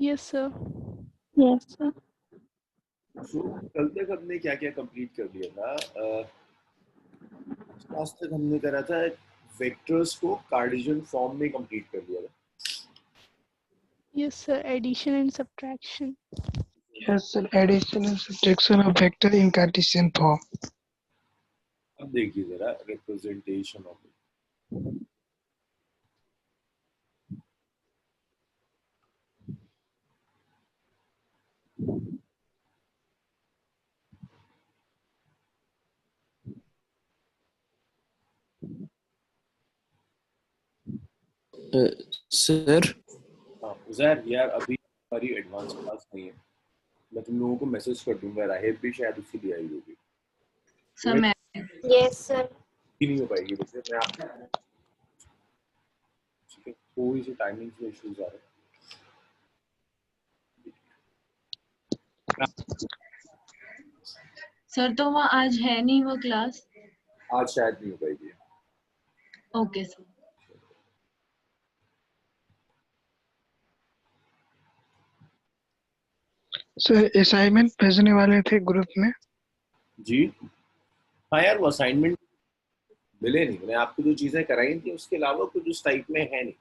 Yes, sir. Yes, sir. So, कल तक हमने क्या क्या कंप्लीट कर दिया था? आज तक हमने करा था वेक्टर्स को कार्टेशियन फॉर्म में कंप्लीट कर दिया था. Yes, sir. Addition and subtraction. Yes, sir. Addition and subtraction of vector in Cartesian form. अब देखिए जरा रिप्रेजेंटेशन ऑफ इट. सर हाँ उज़ैर यार, अभी हमारी एडवांस क्लास नहीं है. मैं तुम लोगों को मैसेज कर दूंगा. राहिब भी शायद उसी लिए आई होगी. सर मैं Yes, sir. ही नहीं हो पाएगी वैसे. मैं आप ठीक है, थोड़ी सी टाइमिंग में इश्यूज आ रहे हैं. सर तो वहाँ आज है नहीं वो क्लास. आज शायद नहीं हो पाएगी. Okay sir. सर असाइनमेंट भेजने वाले थे ग्रुप में. जी हाँ यार, वो असाइनमेंट मिले नहीं. मैंने आपको जो चीजें कराई थी उसके अलावा कुछ उस टाइप में है नहीं.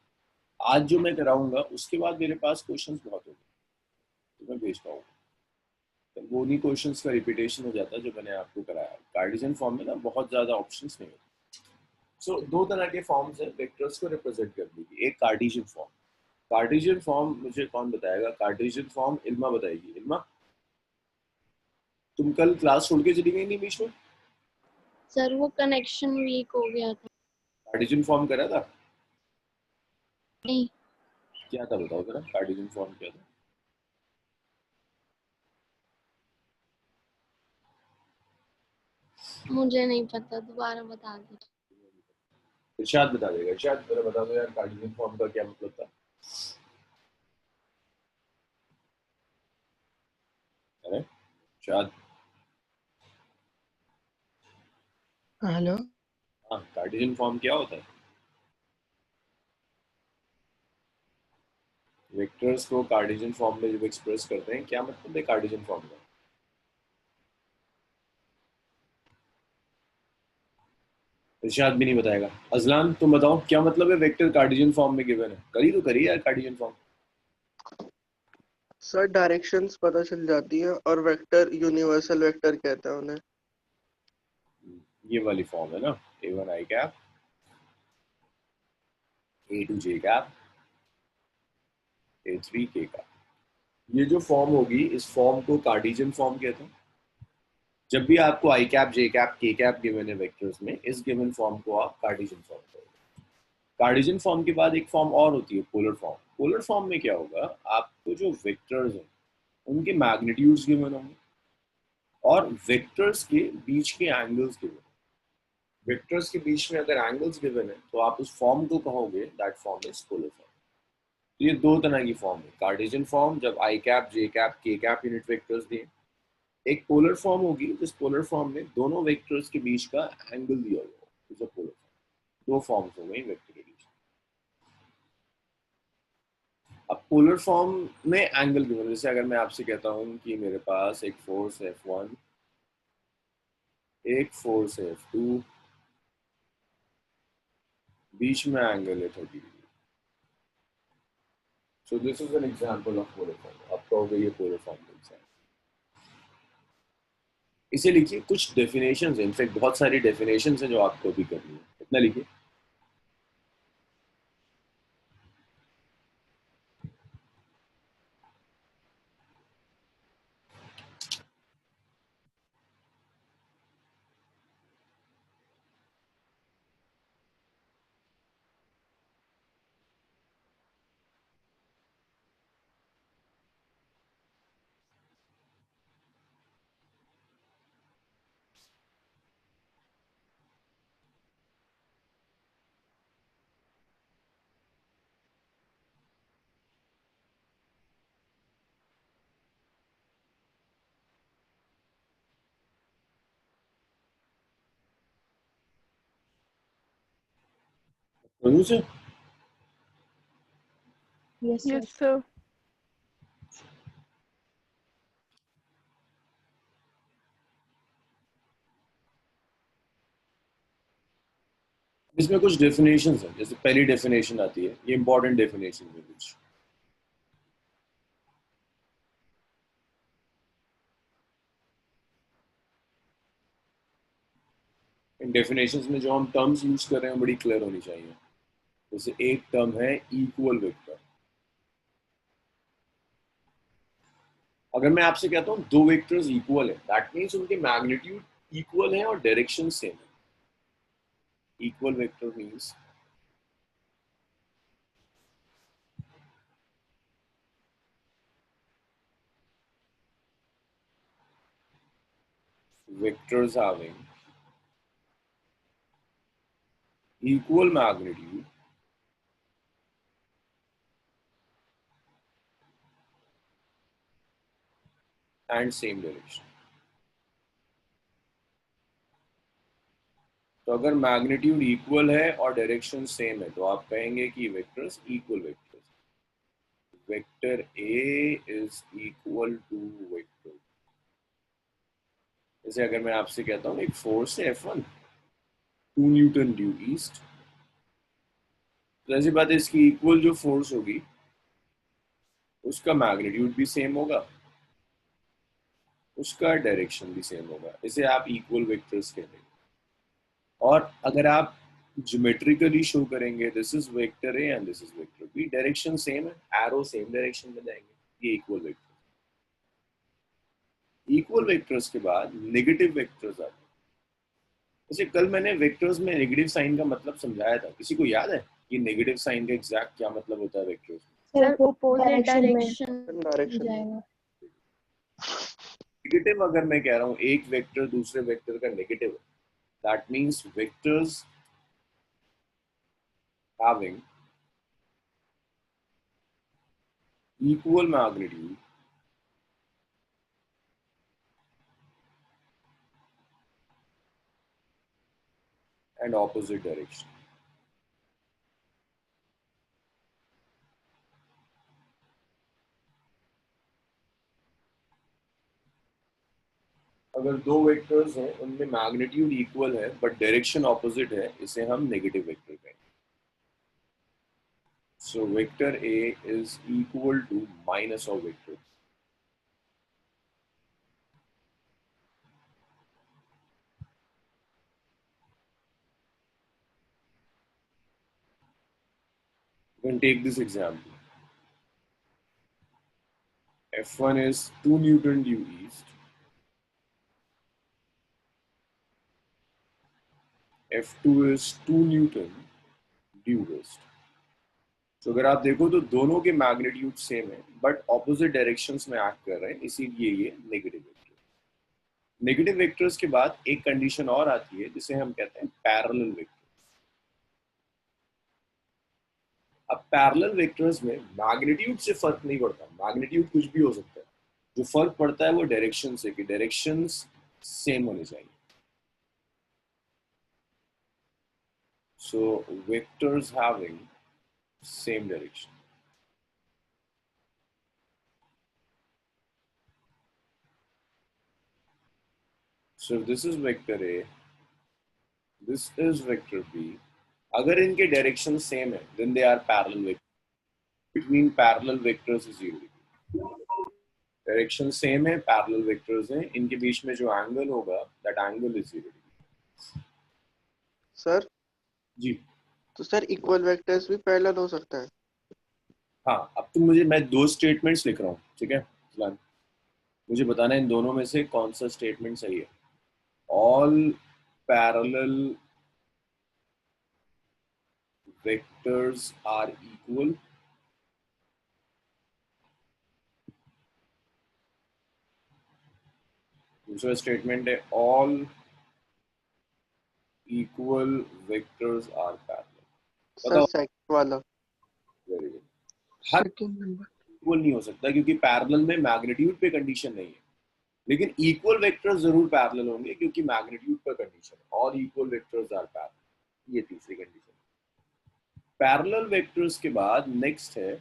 आज जो मैं कराऊंगा उसके बाद मेरे पास क्वेश्चंस बहुत होंगे तो मैं भेज पाऊंगा. तो वो उन्हीं क्वेश्चंस का रिपीटेशन हो जाता है जो मैंने आपको कराया. कार्टेशियन फॉर्म में ना बहुत ज्यादा ऑप्शंस नहीं होते. सो दो तरह के फॉर्म्स हैं वेक्टर्स को रिप्रेजेंट करने की. एक कार्टेशियन फॉर्म. कार्टेशियन फॉर्म मुझे कौन बताएगा? कार्टेशियन फॉर्म इल्मा बताएगी. इल्मा, तुम कल क्लास छोड़ के चली गई नहीं बीच में? सर वो कनेक्शन वीक हो गया था. कार्टेशियन फॉर्म करा था? नहीं. क्या था बताओ जरा. कार्टेशियन फॉर्म क्या था? मुझे नहीं पता, दोबारा बता दीजिए. इरशाद बता देगा. इरशाद जरा बता दो यार, कार्टेशियन फॉर्म का क्या मतलब था? अरे इरशाद. हेलो. हाँ, कार्टेशियन फॉर्म क्या होता है? वेक्टर्स को कार्टेशियन फॉर्म में जब एक्सप्रेस करते हैं, क्या मतलब है कार्टेशियन फॉर्म का? इरशाद भी नहीं बताएगा. अजलान तुम बताओ क्या मतलब है वेक्टर कार्टेशियन फॉर्म में गिवन है? करी तो करी यार कार्टेशियन फॉर्म. सर डायरेक्शंस पता चल जाती है और वेक्टर यूनिवर्सल वेक्टर कहते हैं उन्हें. ये वाली फॉर्म है ना. A1 I cap, A2 J cap, A3 K cap. ये जो फॉर्म होगी इस फॉर्म को कार्टेशियन फॉर्म कहते हैं. जब भी आपको I cap, J cap, K cap given है वेक्टर्स में, इस गिवन फॉर्म को आप कार्टेशियन फॉर्म कहोगे. कार्टेशियन फॉर्म के बाद एक फॉर्म और होती है पोलर फॉर्म. पोलर फॉर्म में क्या होगा? आपको जो वेक्टर्स हैं उनके मैग्नीट्यूड्स गिवन होंगे और वेक्टर्स के बीच के एंगल्स गिवन. वेक्टर्स के बीच में अगर एंगल्स गिवन है तो आप उस फॉर्म को कहोगे that form is polar form. तो ये दो तरह की फॉर्म है. कार्टेशियन फॉर्म जब I cap, J cap, K cap unit vectors दिए. एक पोलर फॉर्म होगी जिस पोलर फॉर्म में दोनों वेक्टर्स के बीच का एंगल दिया हुआ है. Polar form. दो फॉर्म्स हो गई वेक्टर के बीच. अब पोलर फॉर्म में एंगल गिवन, जैसे अगर मैं आपसे कहता हूँ कि मेरे पास एक फोर्स F1, एक फोर्स F2, बीच में एंगल है 30 degree. So this is an example of polar form. आप कहोगे ये पोलर फॉर्म का एग्जांपल. इसे लिखिए. कुछ डेफिनेशंस हैं, इनफैक्ट बहुत सारी डेफिनेशंस हैं जो आपको भी करनी है. इतना लिखिए. से Yes, sir. इसमें कुछ डेफिनेशंस हैं, जैसे पहली डेफिनेशन आती है, ये इंपॉर्टेंट डेफिनेशन है कुछ। इन डेफिनेशंस में जो हम टर्म्स यूज कर रहे हैं बड़ी क्लियर होनी चाहिए। जैसे एक टर्म है इक्वल वेक्टर। अगर मैं आपसे कहता हूँ दो वेक्टर्स इक्वल है, दैट मीन्स उनके मैग्नीट्यूड इक्वल है और डायरेक्शन सेम है। Equal vector means vectors having equal magnitude and same direction। तो अगर मैग्नीट्यूड इक्वल है और डायरेक्शन सेम है तो आप कहेंगे कि vectors equal vectors. Vector A is equal to vector, जैसे अगर मैं आपसे कहता हूँ एक फोर्स है F1 2 न्यूटन ड्यू ईस्ट, तो ऐसी बात है इसकी इक्वल जो फोर्स होगी उसका मैग्नीट्यूड भी सेम होगा, उसका डायरेक्शन भी सेम होगा, इसे आप इक्वल वेक्टर्स कहते हैं। और अगर आप ज्योमेट्रिकली शो करेंगे this is vector A and this is vector B, direction same है, एरो सेम डायरेक्शन में जाएंगे, ये इक्वल वेक्टर। इक्वल वेक्टर्स के बाद नेगेटिव वेक्टर्स आते हैं। जैसे कल मैंने वेक्टर्स में नेगेटिव साइन का मतलब समझाया था, किसी को याद है कि नेगेटिव साइन का एग्जैक्ट क्या मतलब होता है वेक्टर्स में? सर अपोजिट डायरेक्शन डायरेक्शन में। जाएगा। नेगेटिव अगर मैं कह रहा हूँ एक वेक्टर दूसरे वेक्टर का नेगेटिव है, that means vectors having equal magnitude and opposite direction। अगर दो वेक्टर्स हैं उनमें मैग्नीट्यूड इक्वल है बट डायरेक्शन ऑपोजिट है, इसे हम नेगेटिव वेक्टर कहेंगे। So vector A is equal to minus of vector. You can take this example. F1 is 2 Newton due east, F2 is 2 Newton due west। तो अगर आप देखो तो दोनों के मैग्नीट्यूड सेम है बट ऑपोजिट डायरेक्शंस में एक्ट कर रहे हैं, इसीलिए ये नेगेटिव वेक्टर। नेगेटिव वेक्टर्स के बाद एक कंडीशन और आती है जिसे हम कहते हैं पैरेलल वेक्टर। अब पैरेलल वेक्टर्स में मैग्नीट्यूड से फर्क नहीं पड़ता, मैग्नीट्यूड कुछ भी हो सकता है, जो फर्क पड़ता है वो डायरेक्शन से, कि डायरेक्शंस सेम होने चाहिए। So vectors having same direction. So this is vector A, this is vector B। अगर इनके डायरेक्शन सेम है then they are parallel vectors। Between parallel vectors is 0 degree। Direction same है, parallel vectors हैं, इनके बीच में जो एंगल होगा that angle is 0 degree. Sir ji तो सर इक्वल वेक्टर्स भी पैरेलल हो सकता है? हाँ, अब तो मैं दो स्टेटमेंट्स लिख रहा हूँ, ठीक है फिलहाल मुझे बताना है इन दोनों में से कौन सा स्टेटमेंट सही है। All parallel vectors are equal, दूसरा स्टेटमेंट है all equal vectors are parallel. Sir बताओ। सेकंड वाला। Very good. हर सेकंड नंबर। इक्वल नहीं हो सकता क्योंकि पैरेलल में मैग्नीट्यूड पे कंडीशन नहीं है, लेकिन इक्वल वेक्टर्स जरूर पैरेलल होंगे क्योंकि मैग्नीट्यूड पर कंडीशन है। All equal vectors are parallel, ये तीसरी कंडीशन। पैरेलल वेक्टर्स के बाद नेक्स्ट है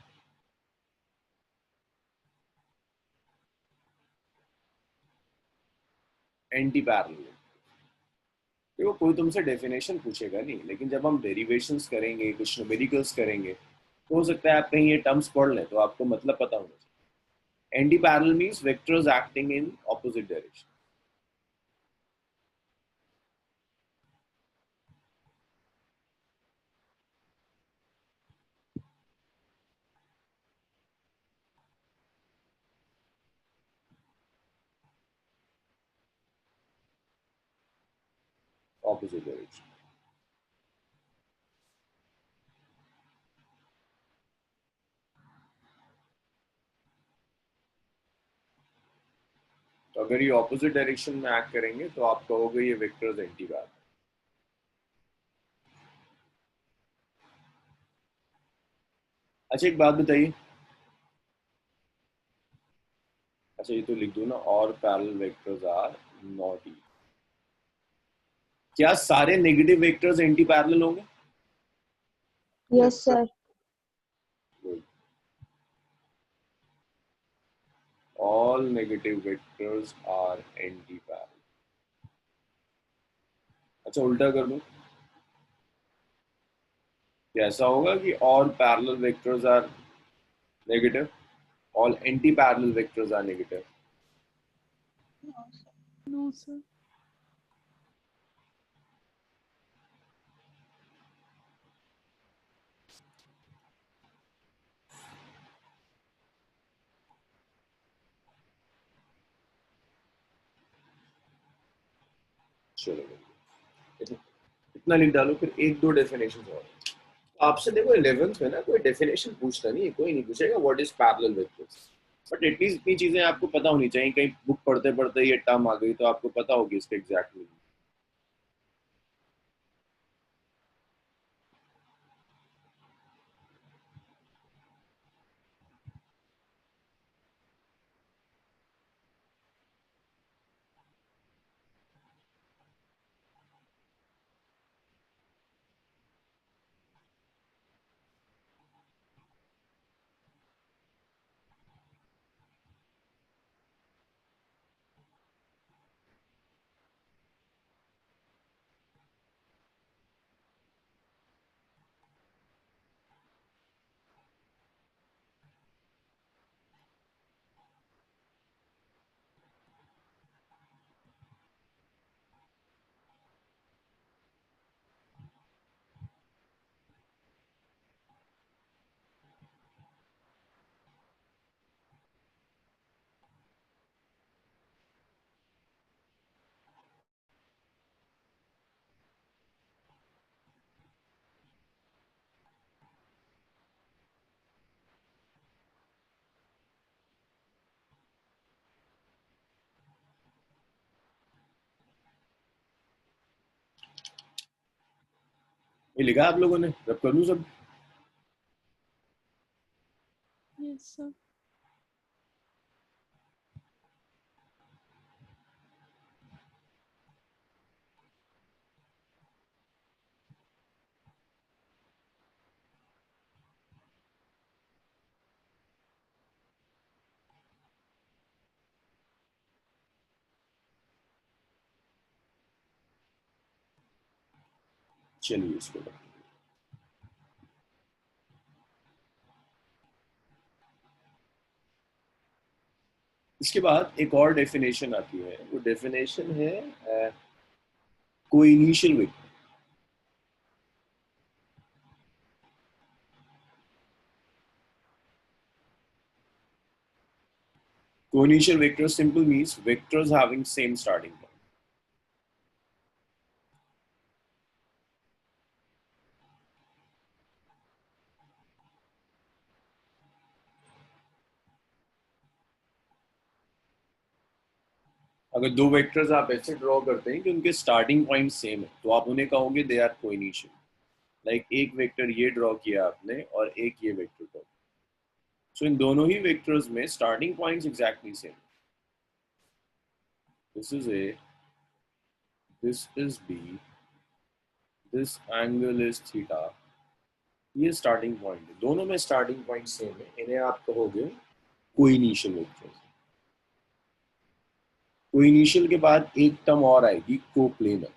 एंटी पैरेलल। देखो कोई तुमसे डेफिनेशन पूछेगा नहीं, लेकिन जब हम डेरिवेशंस करेंगे, कुछ न्यूमेरिकल्स करेंगे, तो हो सकता है आप कहीं ये टर्म्स पढ़ लें, तो आपको मतलब पता होना चाहिए। Anti parallel means vectors acting in opposite direction. Opposite direction. तो अगर ये ऑपोजिट डायरेक्शन में एक्ट करेंगे तो आप कहोगे ये वेक्टर्स एंटी पैरेलल। अच्छा एक बात बताइए, अच्छा ये तो लिख दो ना, और parallel vectors are not equal. क्या सारे नेगेटिव वेक्टर्स एंटी पैरेलल होंगे? Yes sir. All negative vectors are anti-parallel. अच्छा उल्टा कर दूं, ऐसा होगा कि all parallel vectors are negative, all anti-parallel vectors are negative? No, sir. चलो इतना लिख डालो, फिर एक दो डेफिनेशन और। आपसे देखो 11th में ना कोई डेफिनेशन पूछता नहीं है, कोई नहीं पूछेगा what is parallel vectors, but at least इतनी चीजें आपको पता होनी चाहिए, कहीं बुक पढ़ते पढ़ते ये टर्म आ गई तो आपको पता होगी इसका एग्जैक्ट मीनिंग। ये लिखा आप लोगों ने, रब कर दूं सब? Yes, sir. चलिए इसको करते हैं। इसके बाद एक और डेफिनेशन आती है, वो डेफिनेशन है coinitial vector. Coinitial vector simple means vectors having same starting point. अगर दो वेक्टर्स आप ऐसे ड्रॉ करते हैं कि उनके स्टार्टिंग पॉइंट सेम है, तो आप उन्हें कहोगे दे आर कोइनिशियल। लाइक एक वेक्टर ये ड्रॉ किया आपने और एक ये वेक्टर ड्रॉ, सो इन दोनों ही वेक्टर्स में starting points exactly same. This is A, this is B, this angle is theta, ये स्टार्टिंग पॉइंट है, दोनों में स्टार्टिंग पॉइंट सेम है, इन्हें आप कहोगे कोइनिशियल वेक्टर्स। कोइनिशियल के बाद एक टर्म और आएगी, कोप्लेनर।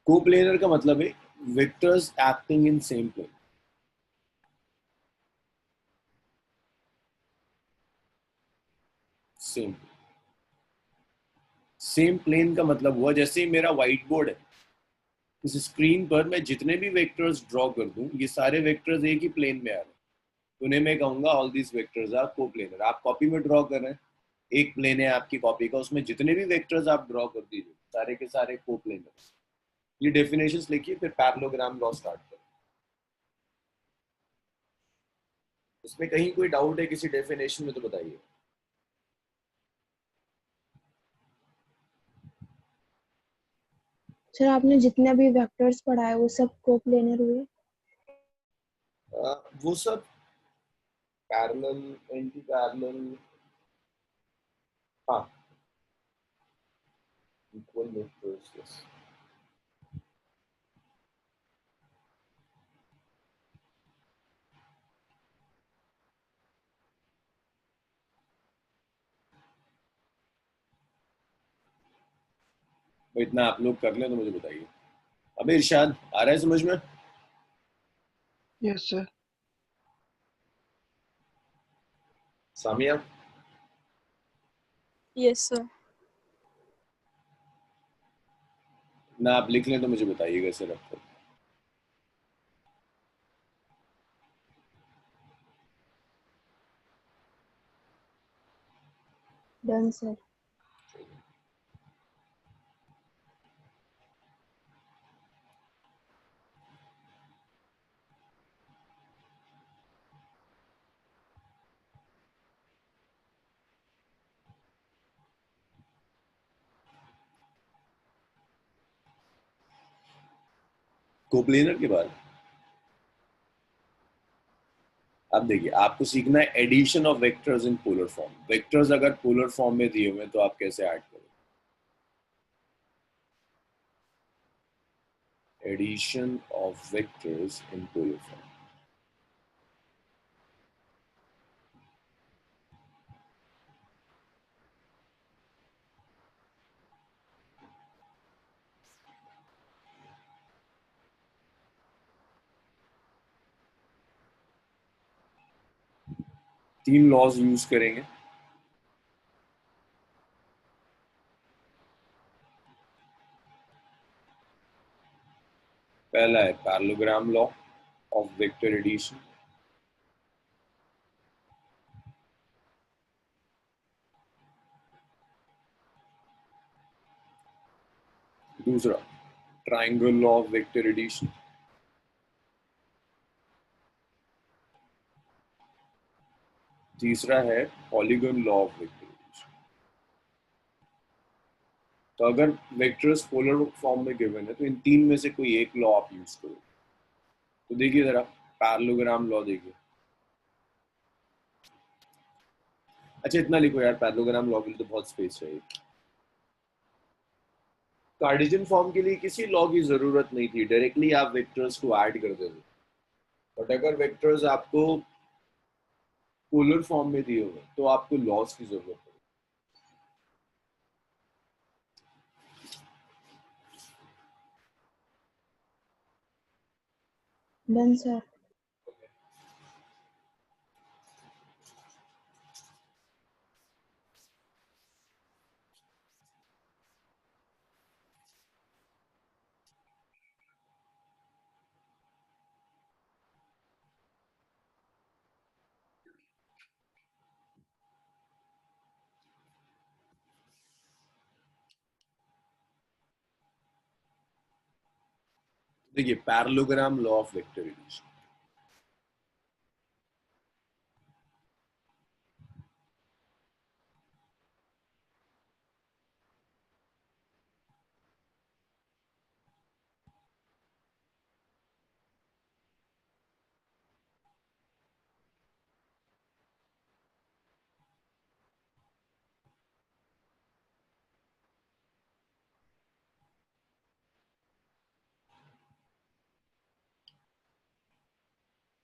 कोप्लेनर का मतलब है vectors acting in same plane. Same plane का मतलब हुआ जैसे मेरा व्हाइट बोर्ड है, इस स्क्रीन पर मैं जितने भी वेक्टर्स ड्रॉ कर दूं ये सारे वेक्टर्स एक ही प्लेन में आ रहे हैं, तो उन्हें मैं कहूंगा all these vectors are coplanar. आप कॉपी में ड्रॉ कर रहे हैं, एक प्लेन है आपकी कॉपी का, उसमें जितने भी वेक्टर्स आप ड्रॉ कर दीजिए सारे के सारे कोप्लेनर। ये डेफिनेशंस लिखिए, फिर पैरेललोग्राम लॉ स्टार्ट करें। इसमें कहीं कोई डाउट है किसी डेफिनेशन में तो बताइए। सर आपने जितने भी वेक्टर्स पढ़ाए वो सब कोप्लेनर हुए? वो सब पैरेलल, एंटी पैरेलल, हाँ, इक्वल वेक्टर्स, यस। तो इतना आप लोग कर लें तो मुझे बताइए। अबे इरशाद, आ रहा है समझ में? Yes sir. Samiya, yes sir. ना आप लिख लें तो मुझे बताइएगा इसे रख कर। Done sir. कोप्लेनर के बाद अब देखिए, आपको सीखना है addition of vectors in polar form. Vectors अगर पोलर फॉर्म में दिए हुए हैं तो आप कैसे ऐड करें? Addition of vectors in polar form. तीन लॉज यूज करेंगे। पहला है parallelogram law of vector addition. दूसरा triangle law of vector addition. तीसरा है polygon law of vector addition. तो अगर वेक्टर्स पोलर फॉर्म में गिवन है तो इन तीन में से कोई एक लॉ आप यूज करो। तो देखिए जरा पैरेललोग्राम लॉ देखिए। अच्छा इतना लिखो यार, पैरेललोग्राम लॉ के लिए तो बहुत स्पेस चाहिए। कार्टेशियन फॉर्म के लिए किसी लॉ की जरूरत नहीं थी, डायरेक्टली आप वेक्टर्स को ऐड कर देते। बट अगर वेक्टर्स आपको पोलर फॉर्म में दिए हुए तो आपको लॉस की जरूरत है। Done sir. देखिए parallelogram law of vector addition.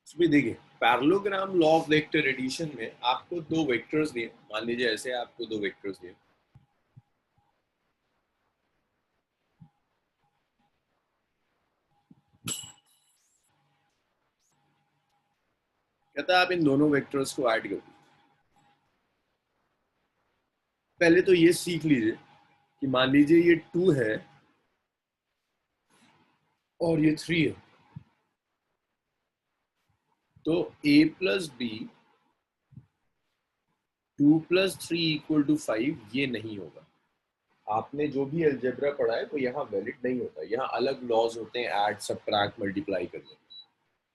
इसमें देखिए parallelogram law of vector addition में आपको दो वेक्टर्स दिए, मान लीजिए ऐसे आपको दो वेक्टर्स दिए। कहता है आप इन दोनों वेक्टर्स को ऐड कर दीजिए। पहले तो ये सीख लीजिए कि मान लीजिए ये 2 है और ये 3 है, तो a plus B 2 plus 3 equal to 5 ये नहीं होगा। आपने जो भी अलजेब्रा पढ़ा है वो यहाँ वैलिड नहीं होता, यहाँ अलग लॉज होते हैं ऐड सबट्रैक्ट मल्टीप्लाई करने के।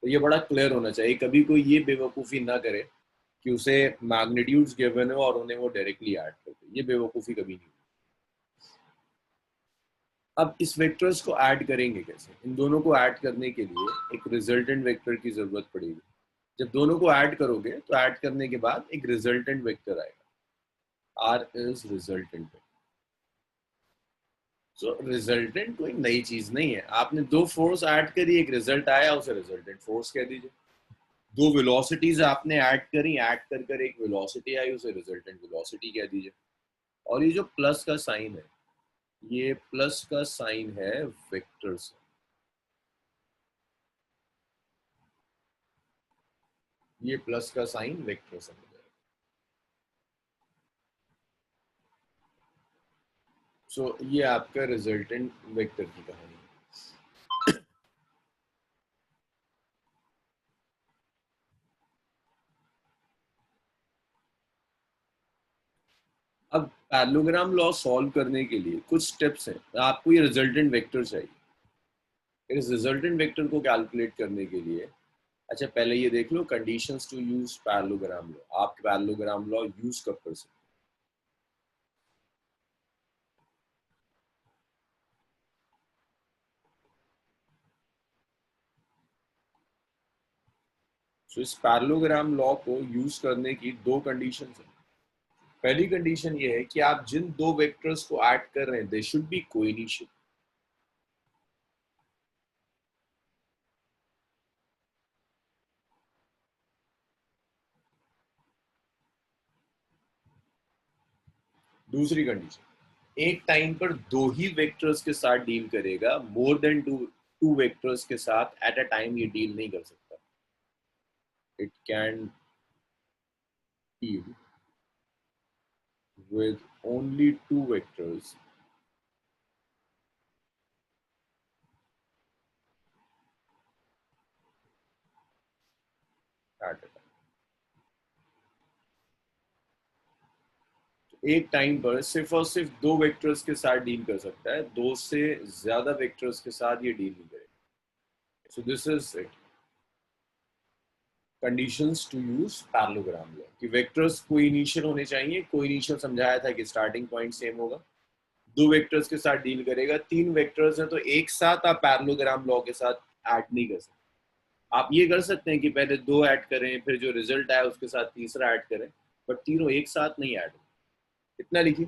तो ये बड़ा क्लियर होना चाहिए, कभी कोई ये बेवकूफ़ी ना करे कि उसे मैग्नीट्यूड्स गिवन है और उन्हें वो डायरेक्टली ऐड कर दे, ये बेवकूफ़ी कभी नहीं। अब इस वेक्टर्स को ऐड करेंगे कैसे? इन दोनों को ऐड करने के लिए एक रिजल्टेंट वेक्टर की जरूरत पड़ेगी। जब दोनों को ऐड करोगे तो ऐड करने के बाद एक रिजल्टेंट वेक्टर आएगा, R is resultant vector. So resultant कोई नई चीज नहीं है, आपने दो फोर्स ऐड करी, एक रिजल्ट आया, उसे रिजल्टेंट फोर्स कह दीजिए। दो वेलोसिटीज आपने ऐड करी, ऐड कर एक वेलोसिटी आई, उसे रिजल्टेंट वेलोसिटी कह दीजिए। और ये जो प्लस का साइन है, ये प्लस का साइन है वेक्टर से। ये प्लस का साइन वेक्टर से मिलेगा। सो ये आपका रिजल्टेंट वेक्टर की कहानी है। अब पैरेललोग्राम लॉ सॉल्व करने के लिए कुछ स्टेप्स हैं। आपको ये रिजल्टेंट वेक्टर चाहिए। इस रिजल्टेंट वेक्टर को कैलकुलेट करने के लिए अच्छा पहले ये देख लो conditions to use parallelogram law. आप पैरेललोग्राम लॉ यूज कब कर सकते हैं? So, इस पैरेललोग्राम लॉ को यूज करने की दो कंडीशंस हैं। पहली कंडीशन ये है कि आप जिन दो वेक्टर्स को ऐड कर रहे हैं दे शुड बी कोइनिशियल। दूसरी कंडीशन, एक टाइम पर दो ही वेक्टर्स के साथ डील करेगा, मोर देन टू वेक्टर्स के साथ एट अ टाइम ये डील नहीं कर सकता। It can deal with only two vectors at a time। एक टाइम पर सिर्फ और सिर्फ दो वेक्टर्स के साथ डील कर सकता है, दो से ज्यादा वेक्टर्स के साथ ये डील नहीं करेगा। So this is it, conditions to use parallelogram law कि वेक्टर्स कोइनिशियल होने चाहिए। कोइनिशियल समझाया था कि स्टार्टिंग पॉइंट सेम होगा, दो वेक्टर्स के साथ डील करेगा। तीन वेक्टर्स हैं तो एक साथ आप पैरेललोग्राम लॉ के साथ ऐड नहीं कर सकते। आप ये कर सकते हैं कि पहले दो ऐड करें, फिर जो रिजल्ट आए उसके साथ तीसरा ऐड करें, बट तीनों एक साथ नहीं ऐड। इतना लिखिए।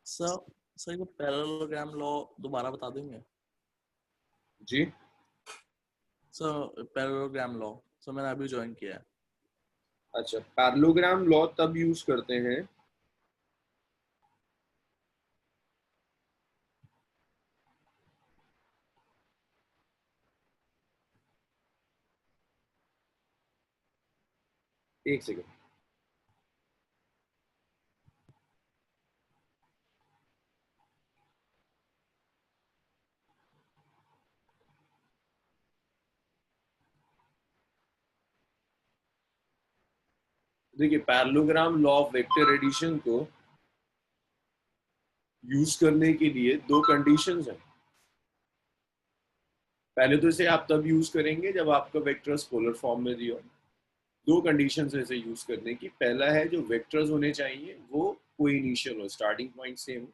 सर सर ये पैरेललोग्राम लॉ दोबारा बता देंगे जी सर? पैरेललोग्राम लॉ सर मैंने अभी ज्वाइन किया है। अच्छा, पैरेललोग्राम लॉ तब यूज करते हैं एक सेकंड। देखिए parallelogram law of vector addition को यूज करने के लिए दो कंडीशंस हैं। पहले तो इसे आप तब यूज करेंगे जब आपका वेक्टर्स पोलर फॉर्म में दिया हो। दो कंडीशंस है इसे यूज करने की। पहला है जो वेक्टर्स होने चाहिए वो कोइनिशियल हो, स्टार्टिंग पॉइंट सेम हो।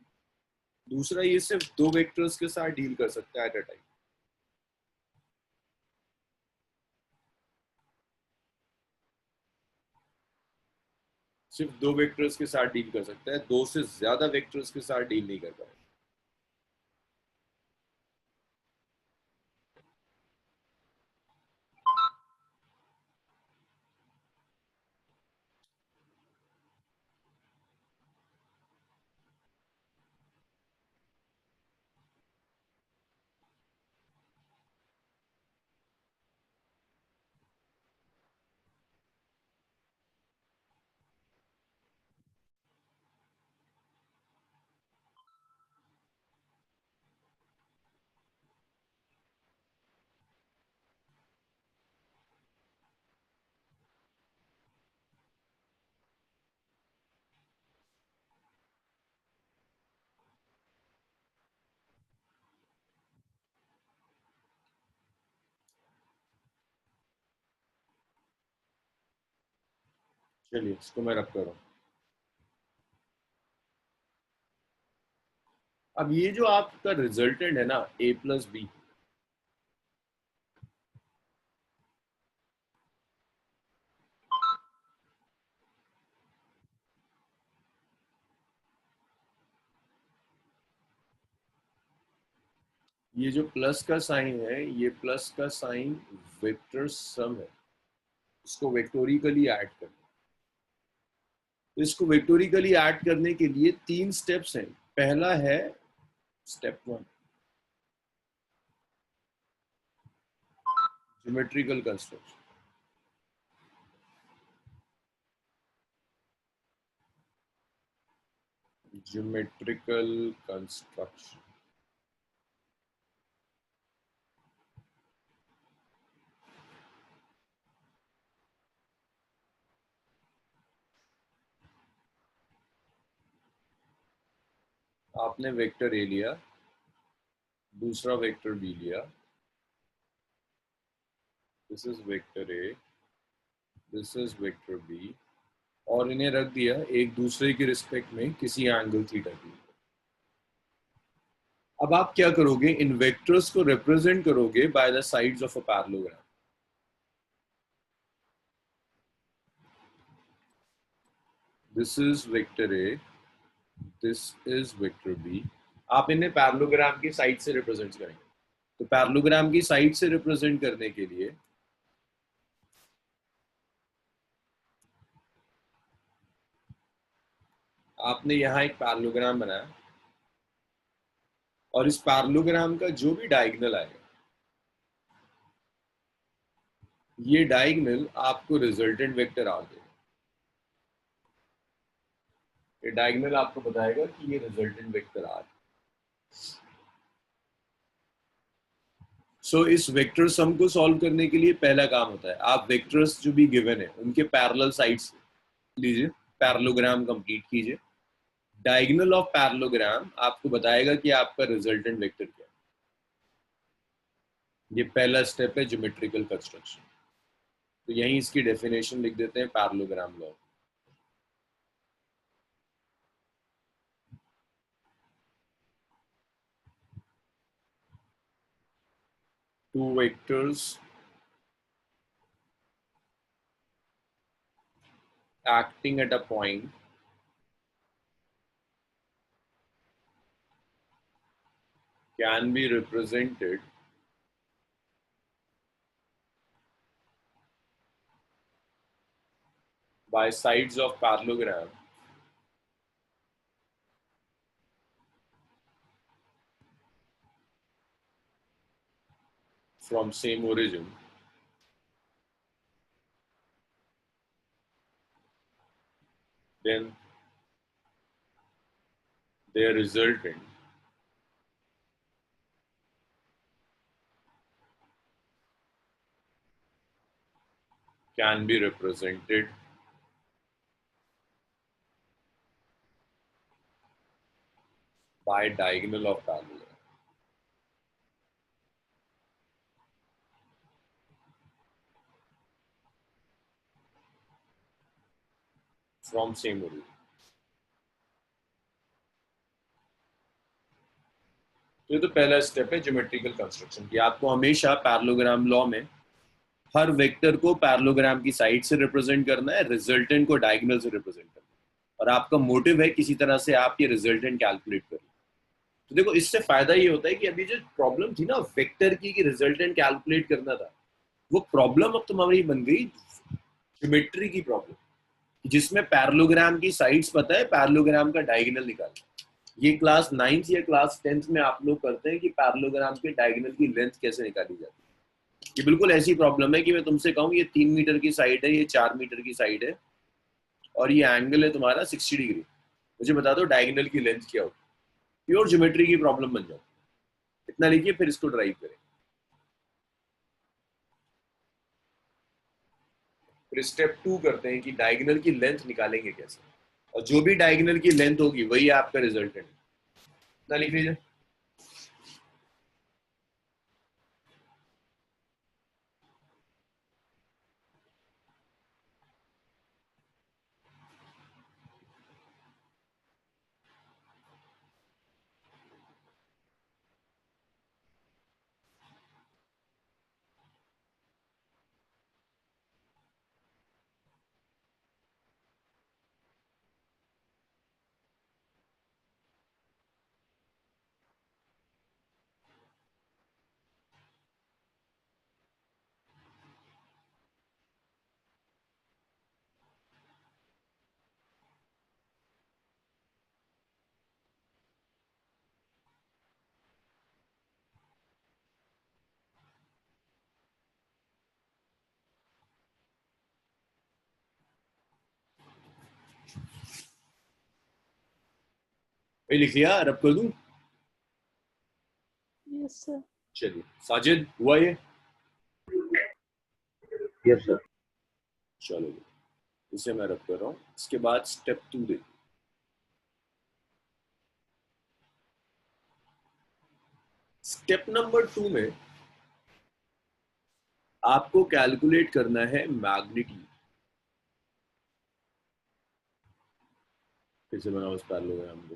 दूसरा ये सिर्फ दो वेक्टर्स के साथ डील कर सकता है एट अ टाइम। सिर्फ दो वेक्टर्स के साथ डील कर सकता है, दो से ज्यादा वेक्टर्स के साथ डील नहीं कर पाएगा। चलिए इसको मैं रख कर रहा हूँ। अब ये जो आपका रिजल्टेंट है ना a प्लस बी, ये जो प्लस का साइन है, ये प्लस का साइन वेक्टर सम है, इसको वेक्टोरिकली ऐड करना। तो इसको वेक्टोरिकली ऐड करने के लिए 3 स्टेप्स हैं। पहला है step 1, geometrical construction. Geometrical construction आपने वेक्टर ए लिया, दूसरा वेक्टर बी लिया, this is vector A, this is vector B, और इन्हें रख दिया एक दूसरे के रिस्पेक्ट में किसी एंगल थीटा की। अब आप क्या करोगे, इन वेक्टर्स को रिप्रेजेंट करोगे by the sides of a parallelogram. This is vector A, this is vector B. आप इन्हें पैरेललोग्राम की साइड से रिप्रेजेंट करेंगे। तो पैरेललोग्राम की साइड से रिप्रेजेंट करने के लिए आपने यहां एक पैरेललोग्राम बनाया, और इस पैरेललोग्राम का जो भी डायगोनल आएगा, ये डायगोनल आपको रिजल्टेंट वेक्टर आ देगा। ये डायगोनल आपको बताएगा कि ये रिजल्टेंट वेक्टर आ है। सो इस वेक्टर सम को सॉल्व करने के लिए पहला काम होता है, आप वेक्टर्स जो भी गिवन है उनके पैरेलल साइड्स लीजिए, पैरेललोग्राम कंप्लीट कीजिए। डायगोनल ऑफ पैरेललोग्राम आपको बताएगा कि आपका रिजल्टेंट वेक्टर क्या है। ये पहला स्टेप है ज्योमेट्रिकल कंस्ट्रक्शन। तो यहीं इसकी डेफिनेशन लिख देते हैं, parallelogram law. Two vectors acting at a point can be represented by sides of parallelogram from same origin then their resultant can be represented by diagonal of parallelogram from same origin। तो ये तो पहला step है geometrical construction की। आपको हमेशा parallelogram law में हर vector को पैरेललोग्राम की साइड से रिप्रेजेंट करना है, रिजल्टेंट को डायगोनल से रिप्रेजेंट करना है, और आपका मोटिव है किसी तरह से आप ये रिजल्टेंट कैलकुलेट करें। तो देखो इससे फायदा ये होता है कि अभी जो प्रॉब्लम थी ना वेक्टर की कि रिजल्टेंट कैलकुलेट करना था, वो प्रॉब्लम अब तुम्हारी बन गई ज्योमेट्री की प्रॉब्लम, जिसमें पैरेललोग्राम की साइड्स पता है, पैरेललोग्राम का डायगोनल निकालना। ये क्लास 9th या क्लास 10th में आप लोग करते हैं कि पैरेललोग्राम के डायगोनल की लेंथ कैसे निकाली जाती है। ये बिल्कुल ऐसी प्रॉब्लम है कि मैं तुमसे कहूँ ये 3 मीटर की साइड है, ये 4 मीटर की साइड है, और ये एंगल है तुम्हारा 60 डिग्री। मुझे बता दो डायगोनल की लेंथ क्या होगी। प्योर ज्योमेट्री की प्रॉब्लम बन जाए। इतना लिखिए, फिर इसको ड्राइव करें। फिर स्टेप 2 करते हैं कि डायगोनल की लेंथ निकालेंगे कैसे, और जो भी डायगोनल की लेंथ होगी वही आपका रिजल्टेंट। इतना लिख लीजिए। ये लिख लिया, रब कर दूं? Yes, sir. चलिए साजिद, हुआ ये? Yes sir. चलो इसे मैं रब कर रहा हूँ। इसके बाद स्टेप 2 देखिए। स्टेप नंबर 2 में आपको कैलकुलेट करना है मैग्नीट्यूड। फिर से बनाओ इस पैरेललोग्राम को।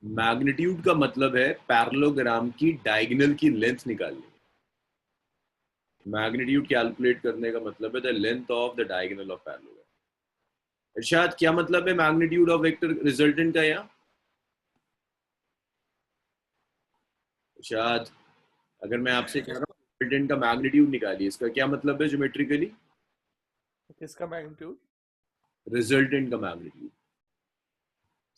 मैग्नीट्यूड का मतलब है पैरेललोग्राम की डायगोनल की लेंथ निकालनी। मैग्नीट्यूड कैलकुलेट करने का मतलब है the length of the diagonal of parallelogram. Irshad, क्या मतलब है मैग्नीट्यूड ऑफ वेक्टर रिजल्टेंट का? यहाँ इरशाद, अगर मैं आपसे कह रहा हूँ रिजल्टेंट का मैग्नीट्यूड निकालिए, इसका क्या मतलब है ज्योमेट्रिकली? किसका मैग्नीट्यूड? रिजल्टेंट का मैग्नीट्यूड।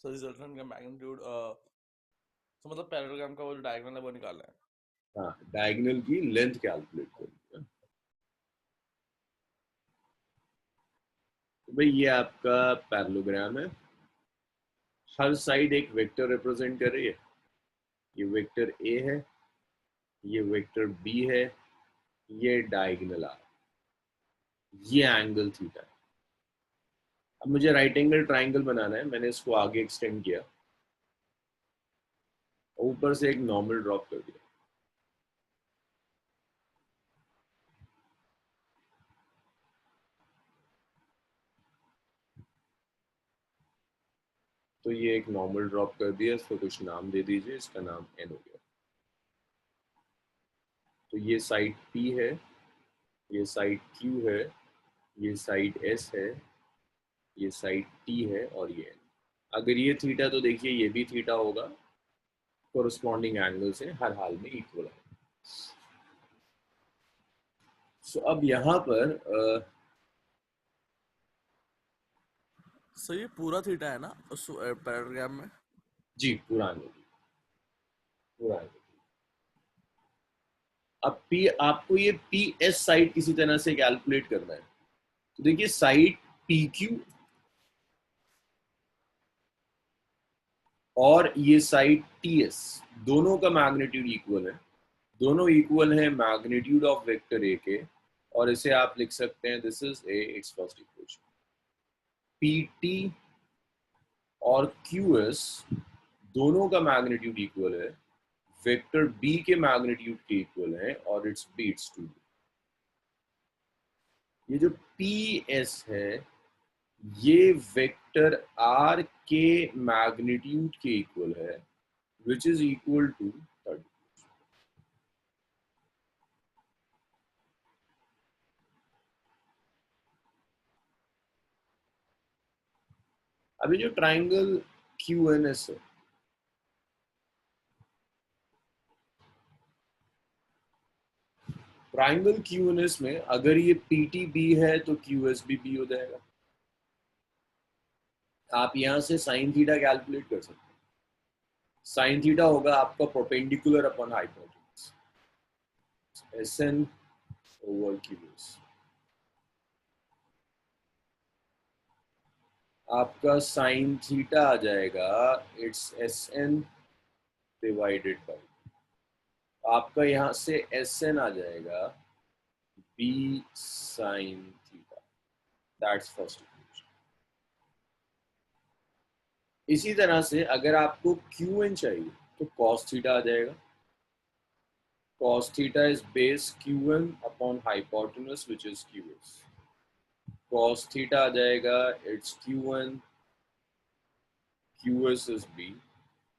सो रिजल्टेंट का मैग्नीट्यूड तो मतलब पैरेललोग्राम का वो जो डायगोनल है वो निकालना है। हाँ, डायगोनल की लेंथ कैलकुलेट करनी है। तो भाई ये आपका पैरेललोग्राम है। हर साइड एक वेक्टर रिप्रेजेंट कर रही है। ये वेक्टर ए है, ये वेक्टर बी है, ये डायगोनल आर, ये एंगल थीटा है। अब मुझे राइट एंगल ट्राइंगल बनाना है। मैंने इसको आगे एक्सटेंड किया, ऊपर से एक नॉर्मल ड्रॉप कर दिया। तो ये एक नॉर्मल ड्रॉप कर दिया, इसको कुछ नाम दे दीजिए, इसका नाम एन हो गया। तो ये साइड P है, ये साइड Q है, ये साइड S है, ये साइड T है और ये N। अगर ये थीटा तो देखिए ये भी थीटा होगा, कोरस्पॉन्डिंग एंगल से हर हाल में इक्वल है। सो अब यहाँ पर सो ये पूरा थीटा है ना उस पैरेललोग्राम में? जी पूरा एंगल। अब P, आपको ये PS साइड किसी तरह से कैलकुलेट करना है। तो देखिए साइड PQ और ये साइड TS, दोनों का मैग्नीट्यूड इक्वल है। दोनों इक्वल है मैग्नीट्यूड ऑफ वेक्टर ए के, और इसे आप लिख सकते हैं this is A, it's first equation. PT और QS दोनों का मैग्नीट्यूड इक्वल है, वेक्टर B के मैग्नीट्यूड के इक्वल है, और इट्स बीट्स टू। ये जो PS है ये वेक्टर R के मैग्नीट्यूड के इक्वल है, विच इज इक्वल टू 30। अभी जो ट्राइंगल QNS है, ट्राइंगल QNS में अगर ये PTB है तो QS भी B हो जाएगा। आप यहां से साइन थीटा कैलकुलेट कर सकते हैं। साइन थीटा होगा आपका perpendicular upon hypotenuse, SN over QS। आपका साइन थीटा आ जाएगा इट्स SN डिवाइडेड बाई, आपका यहां से SN आ जाएगा B sine theta. That's first equation. इसी तरह से अगर आपको QN चाहिए तो cos थीटा आ जाएगा। cos theta is base QN upon hypotenuse which is QS। cos theta आ जाएगा it's QN, QS is B,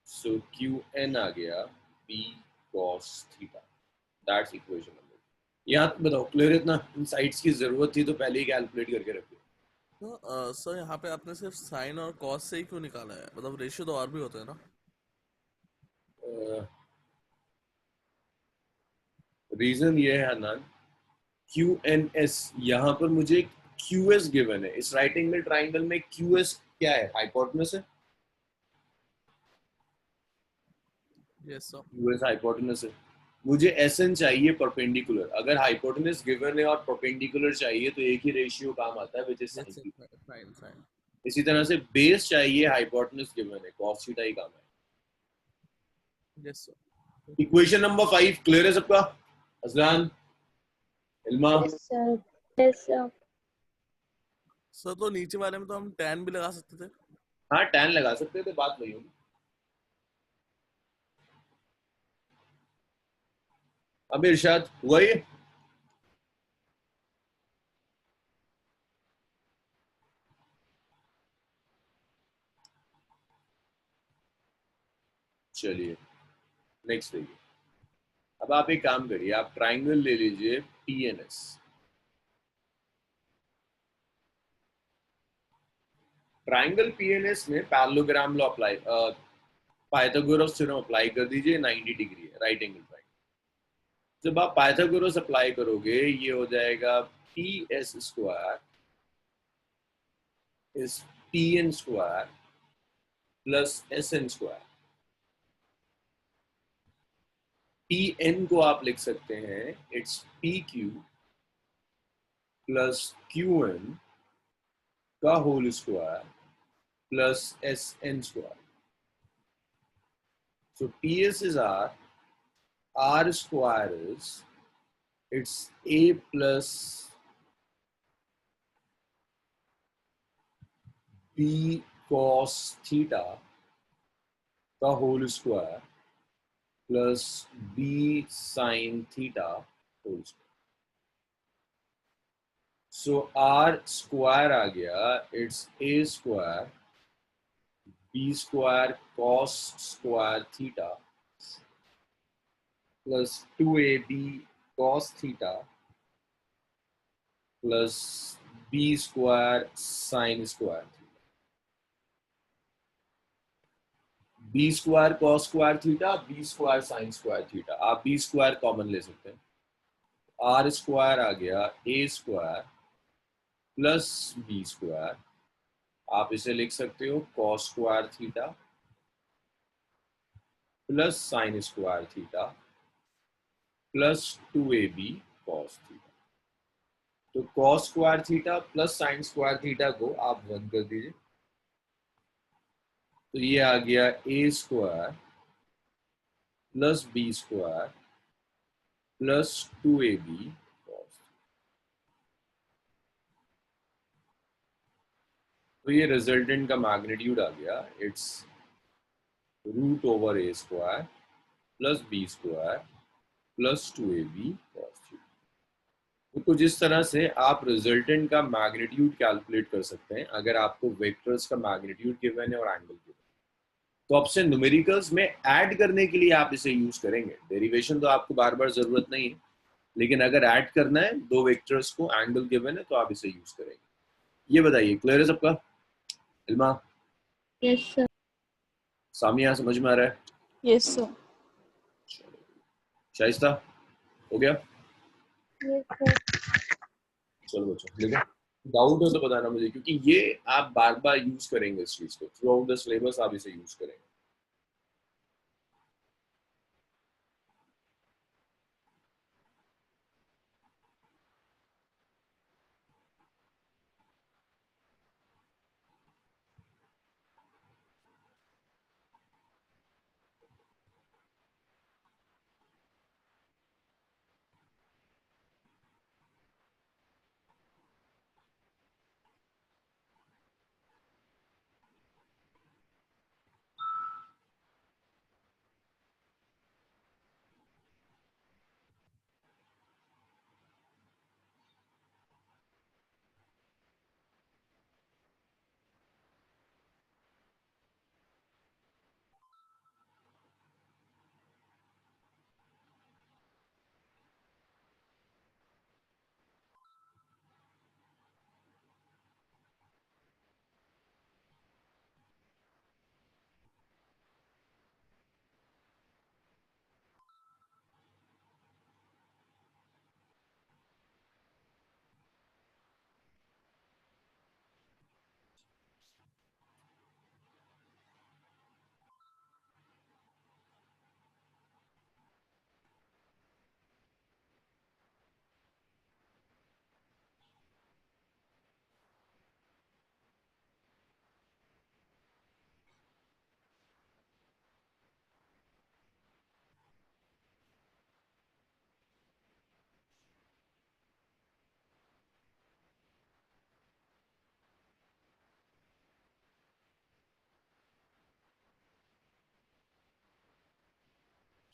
so QN आ गया B cos theta. That's equation number. यहाँ बताओ क्लियर? इतना इन साइड्स की जरूरत थी तो पहले ही कैलकुलेट करके रखो। तो सर यहाँ पे आपने सिर्फ साइन और कॉस से ही क्यों निकाला है? मतलब रेशियो तो और भी होते हैं ना? रीजन ये है ना, QNS यहाँ पर मुझे QS गिवन है। इस राइट एंगल ट्राइंगल में QS क्या है? हाइपोटेन्यूज है। Yes sir. QS हाइपोटेन्यूज है। मुझे SN चाहिए परपेंडिकुलर। अगर हाइपोटेनस गिवन है और परपेंडिकुलर चाहिए तो एक ही रेशियो काम आता है which is sin theta. Fine fine. इसी तरह से बेस चाहिए, हाइपोटेनस गिवन है, cos थीटा ही काम है। Yes sir. Equation number 5 clear है सबका? Ajlan, Ilma, Yes, sir. Yes, sir. Sir तो नीचे वाले में तो हम tan भी लगा सकते थे। हाँ tan लगा सकते थे, बात वही होगी। अब इरशाद हुआ ये? चलिए नेक्स्ट देखिए। अब आप एक काम करिए, आप ट्राइंगल ले लीजिए PNS। ट्राइंगल PNS में parallelogram law apply, Pythagoras theorem apply कर दीजिए। 90 डिग्री है, राइट एंगल ट्राइंगल। जब आप पाइथागोरस अप्लाई करोगे ये हो जाएगा PS square is PN square plus SN square. PN को आप लिख सकते हैं इट्स PQ प्लस QN का whole square plus SN square. So PS is R square is it's A plus B cos theta का whole square plus B sin theta whole square. So R square आ गया, it's A square B square cos square theta plus 2AB cos थीटा plus B square sin square. B square cos square theta, B square sine square theta. आप B square common ले सकते हैं। R square आ गया A square plus B square. आप इसे लिख सकते हो cos square theta plus sine square theta plus 2AB cos theta. तो cos square theta plus sine square theta को आप 1 कर दीजिए, तो ये आ गया A square plus B square plus 2AB cos. तो ये रिजल्टेंट का मैग्नीट्यूड आ गया, it's root over A square plus B square plus 2AB cos theta. तो कुछ इस तरह से आप रिजल्टेंट का मैग्नीट्यूड कैलकुलेट कर सकते हैं अगर आपको वेक्टर्स का मैग्नीट्यूड गिवन है और एंगल गिवन। तो आपसे न्यूमेरिकल्स में ऐड करने के लिए आप इसे यूज करेंगे। डेरिवेशन तो आपको बार बार जरूरत नहीं है, लेकिन अगर ऐड करना है दो वेक्टर्स को, एंगल गिवन है, तो आप इसे यूज करेंगे। ये बताइए क्लियर है सबका? इल्मा, Yes, sir. सामिया समझ में आ रहा है? Yes, sir. शाइस्ता हो गया? Yes, sir. चलो बच्चों लिखो, डाउट हो तो बताना मुझे, क्योंकि ये आप बार बार यूज करेंगे इस चीज को थ्रू आउट द सिलेबस, आप इसे यूज करेंगे।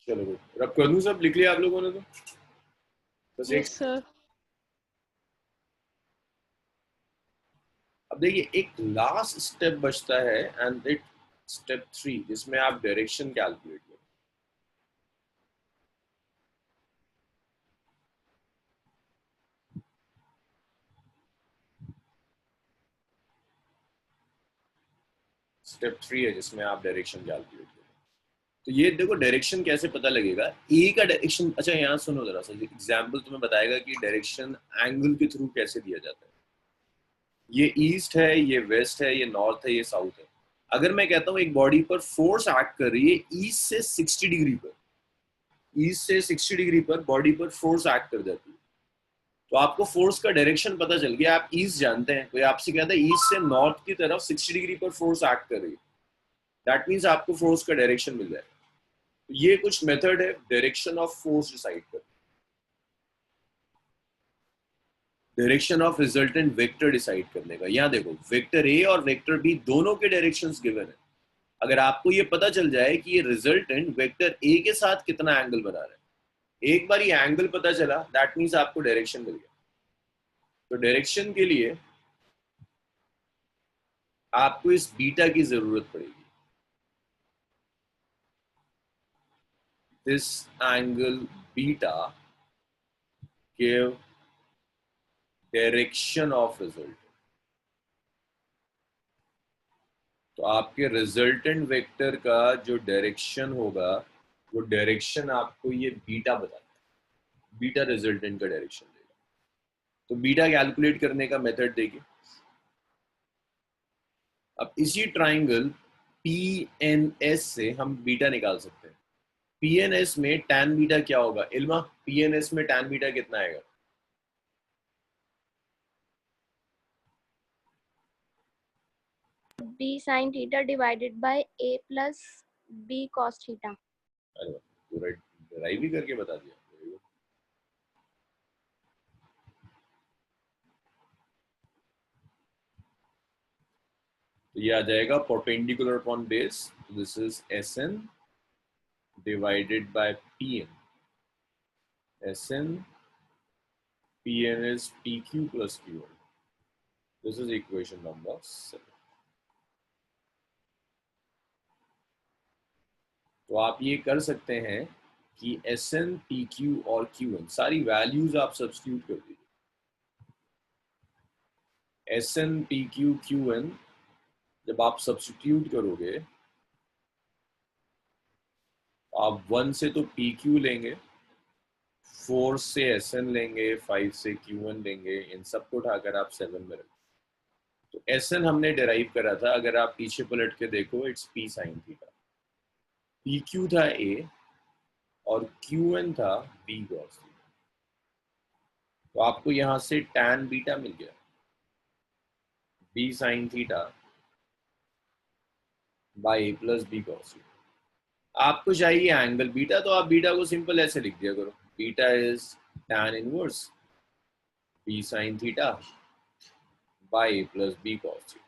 चलो गुड। रब कर दूं सब, लिख लिया आप लोगों ने तो? बस एक। Yes sir. अब देखिए एक लास्ट स्टेप बचता है एंड इट स्टेप 3 जिसमें आप डायरेक्शन कैलकुलेट करो। स्टेप 3 है जिसमें आप डायरेक्शन कैलकुलेट करो। तो ये देखो डायरेक्शन कैसे पता लगेगा। ए का डायरेक्शन, अच्छा यहाँ सुनो जरा सा, एग्जाम्पल तुम्हें बताएगा कि डायरेक्शन एंगल के थ्रू कैसे दिया जाता है। ये ईस्ट है, ये वेस्ट है, ये नॉर्थ है, ये साउथ है। अगर मैं कहता हूँ एक बॉडी पर फोर्स एक्ट कर रही है ईस्ट से 60 डिग्री पर, ईस्ट से 60 डिग्री पर बॉडी पर फोर्स एक्ट कर जाती है, तो आपको फोर्स का डायरेक्शन पता चल गया। आप ईस्ट जानते हैं, कोई आपसे कहता है ईस्ट से नॉर्थ की तरफ 60 डिग्री पर फोर्स एक्ट कर रही है, दैट मीन्स आपको फोर्स का डायरेक्शन मिल जाएगा। तो ये कुछ मेथड है डायरेक्शन ऑफ फोर्स डिसाइड कर, direction of resultant vector decide करने का। यहाँ देखो वेक्टर ए और वेक्टर बी दोनों के डायरेक्शंस गिवन है। अगर आपको ये पता चल जाए कि ये रिजल्टेंट वेक्टर ए के साथ कितना एंगल बना रहा है, एक बार ये एंगल पता चला, दैट मीन्स आपको डायरेक्शन मिल गया। तो डायरेक्शन के लिए आपको इस बीटा की जरूरत पड़ेगी। This angle beta give direction of result. तो आपके रिजल्टेंट वेक्टर का जो डायरेक्शन होगा वो डायरेक्शन आपको ये बीटा बताता है, बीटा रिजल्टेंट का डायरेक्शन देगा। तो बीटा कैलकुलेट करने का मेथड देखिए। अब इसी ट्राइंगल PNS से हम बीटा निकाल सकते हैं। PNS में tan बीटा क्या होगा इल्मा? PNS में tan बीटा कितना आएगा? B sin theta divided by A plus B cos theta. अरे पूरा ड्राइव ही करके बता दिया। तो ये आ जाएगा perpendicular upon base, this is SN divided by PN. SN PN is PQ plus QN. This is equation number 7. तो आप ये कर सकते हैं कि SN PQ और QN सारी वैल्यूज आप सब्स्टिट्यूट कर दीजिए। SN PQ QN जब आप सब्स्टिट्यूट करोगे, आप 1 से तो PQ लेंगे, 4 से SN लेंगे, 5 से QN लेंगे, इन सबको उठाकर आप 7 में रखें। तो SN हमने डिराइव करा था, अगर आप पीछे पलट के देखो it's P sin theta. PQ था A और QN था B cos थीटा। तो आपको यहां से tan बीटा मिल गया, B sin theta by A plus B cos theta. आपको चाहिए एंगल बीटा, तो आप बीटा को सिंपल ऐसे लिख दिया करो, beta is tan inverse B sin theta by A plus B cos theta.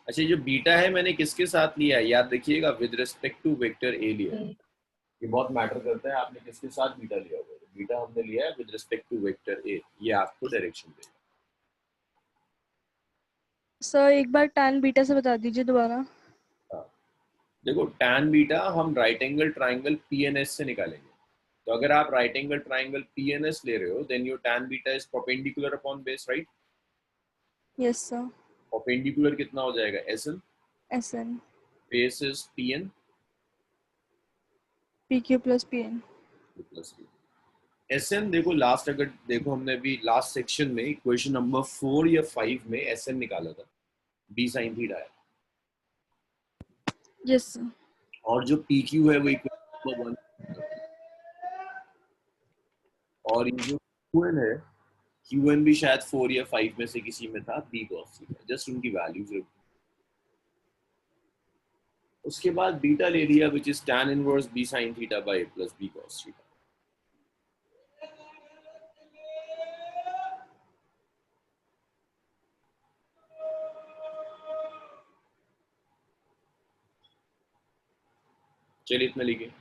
अच्छा जो बीटा है मैंने किसके साथ लिया है याद रखिएगा, with respect to vector A लिया है। ये बहुत मैटर करता है आपने किसके साथ बीटा लिया होगा। तो बीटा हमने लिया है with respect to vector A, ये आपको डायरेक्शन देगा। सर एक बार tan बीटा से बता दीजिए दोबारा। हाँ देखो tan बीटा हम राइट एंगल ट्राइंगल PNS से निकालेंगे। तो अगर आप राइट एंगल ट्राइंगल PNS ले रहे हो then your tan beta is perpendicular upon base, right? Yes sir. Perpendicular कितना हो जाएगा SN, SN base is PN PQ plus PN। Plus SN देखो लास्ट, अगर देखो हमने अभी लास्ट सेक्शन में इक्वेशन नंबर 4 या 5 में SN निकाला था, B sin थीटा है। Yes sir. और जो PQ है वो इक्वेशन नंबर 1, और ये जो QN है, QN भी शायद 4 या 5 में से किसी में था, B cos थीटा। जस्ट उनकी वैल्यूज रख। उसके बाद बीटा ले लिया which is tan inverse B sin theta by A plus B cos theta. चलिए इतना लिखिए।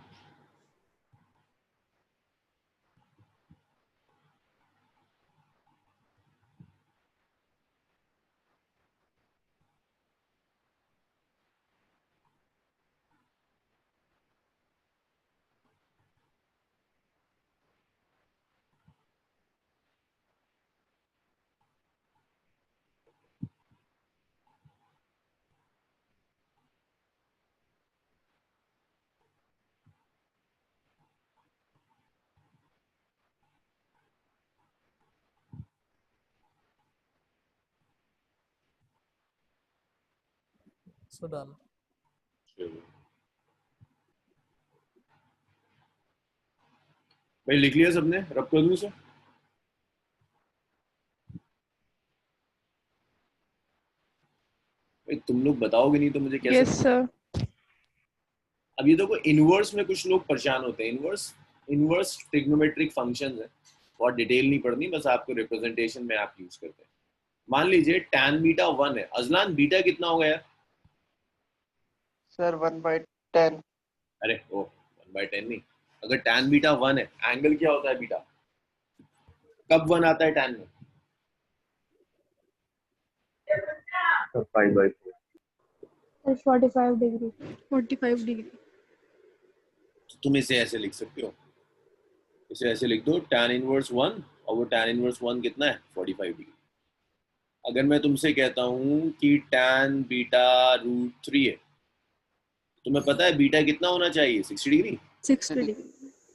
So done. चलिए भाई लिख लिया सबने, रब कर दूं इसे? भाई तुम लोग बताओगे नहीं तो मुझे कैसे यस सर। अब ये देखो, इनवर्स में कुछ लोग परेशान होते हैं। इनवर्स इनवर्स ट्रिग्नोमेट्रिक फंक्शंस है, बहुत डिटेल नहीं पढ़नी, बस आपको रिप्रेजेंटेशन में आप यूज करते हैं। मान लीजिए tan बीटा 1 है। अजलान बीटा कितना होगा यार? सर 1/10। अरे ओ 1/10 नहीं, अगर tan बीटा 1 है, एंगल क्या होता है बीटा? कब 1 आता है tan में? 5/4। Sir, 45 degree. 45 डिग्री। तुम इसे ऐसे लिख सकते हो, इसे ऐसे लिख दो tan इनवर्स 1, और वो tan इनवर्स 1 कितना है? 45 डिग्री। अगर मैं तुमसे कहता हूँ कि tan बीटा √3 है, तुम्हें पता है बीटा कितना होना चाहिए? 60 डिग्री। 60 डिग्री।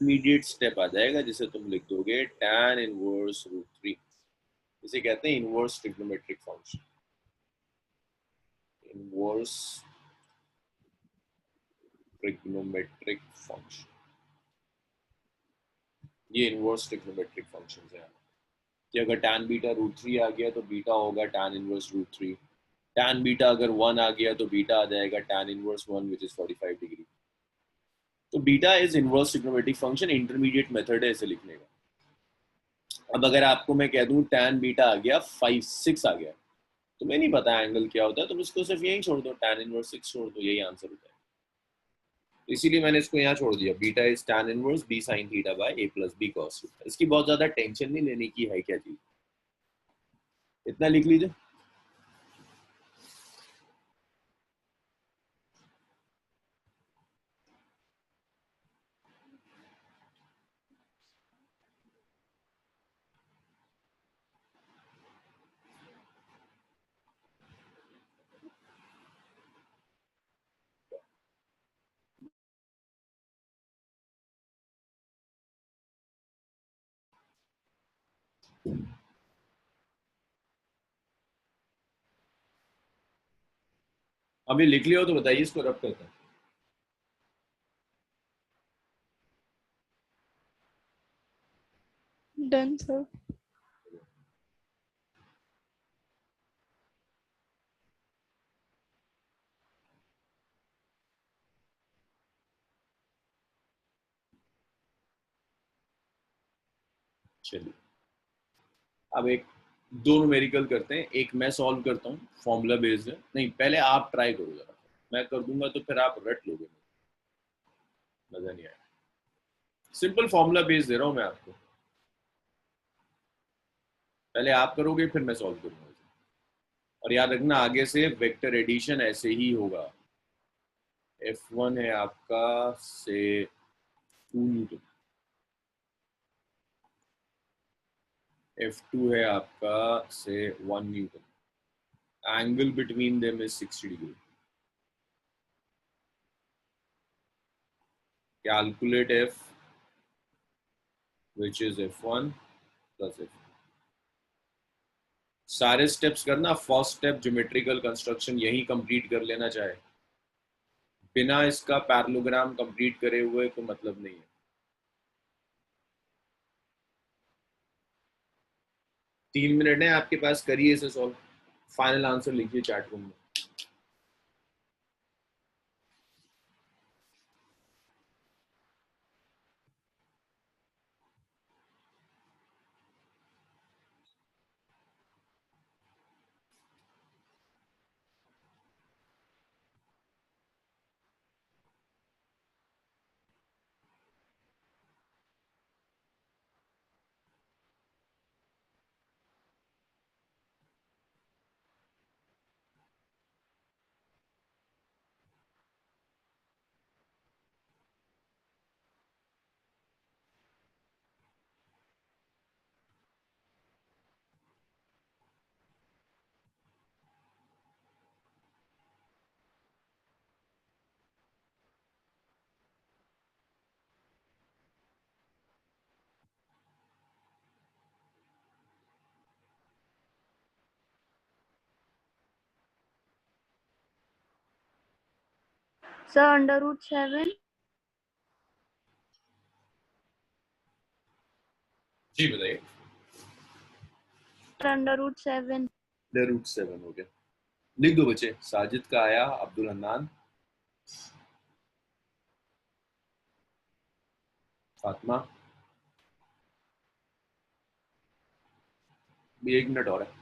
इमीडिएट स्टेप आ जाएगा जिसे तुम लिख दोगे tan इनवर्स √3। इसे कहते हैं inverse trigonometric function. Inverse trigonometric function, ये इनवर्स ट्रिग्नोमेट्रिक फंक्शन है कि अगर tan बीटा √3 आ गया तो बीटा होगा tan इनवर्स √3। tan बीटा अगर 1 आ गया तो बीटा आ जाएगा tan inverse 1 which is 45 degree. तो beta is inverse trigonometric function. Intermediate method है इसे लिखने का। अब अगर आपको मैं कह दूं tan बीटा आ गया 5/6 आ गया, तुम्हें नहीं पता एंगल क्या होता है, तुम इसको सिर्फ यही छोड़ दो, tan इनवर्स 6 छोड़ दो, यही आंसर होता है। तो इसीलिए मैंने इसको यहाँ छोड़ दिया, beta is tan inverse b sin theta by a plus b cos theta. इसकी बहुत ज्यादा टेंशन नहीं लेने की है क्या चीज, इतना लिख लीजिए। अभी लिख लिया हो तो बताइए, इसको रब करते हैं। Done sir. चलिए अब एक दो न्यूमेरिकल करते हैं, एक मैं सॉल्व करता हूँ, फॉर्मूला बेस्ड है। नहीं, पहले आप ट्राई करो जरा, मैं कर दूंगा तो फिर आप रट लोगे, मजा नहीं आएगा। सिंपल फॉर्मूला बेस्ड दे रहा हूँ मैं आपको, पहले आप करोगे फिर मैं सॉल्व करूंगा। और याद रखना आगे से वेक्टर एडिशन ऐसे ही होगा। F1 है आपका से 2 न्यूटन, F2 है आपका से 1 Newton, angle between them is 60 degree. Calculate F which is F1 plus F2। सारे स्टेप्स करना, फर्स्ट स्टेप ज्योमेट्रिकल कंस्ट्रक्शन यही कंप्लीट कर लेना, चाहे बिना इसका पैरेललोग्राम कंप्लीट करे हुए कोई मतलब नहीं है। 3 मिनट है आपके पास, करिए इसे सॉल्व, फाइनल आंसर लिखिए चैट रूम में। Sir, under root 7. जी बताइए। Under root 7. √7 हो गया, लिख दो बच्चे। साजिद का आया, अब्दुल हन्नान, फातिमा, भी 1 मिनट और है।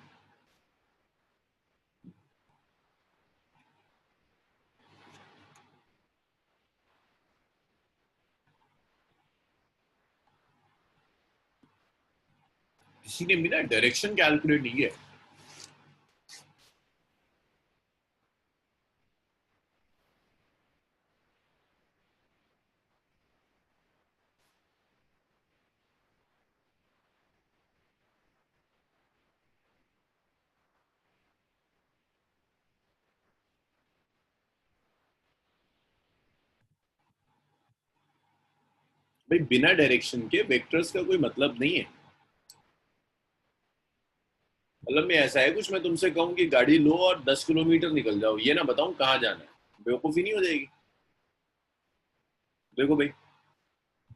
किसी ने भी ना डायरेक्शन कैलकुलेट नहीं किया। भाई बिना डायरेक्शन के वेक्टर्स का कोई मतलब नहीं है। मतलब में ऐसा है कुछ, मैं तुमसे कहूँ कि गाड़ी लो और 10 किलोमीटर निकल जाओ, ये ना बताऊं कहाँ जाना है, बेवकूफी नहीं हो जाएगी? देखो भाई,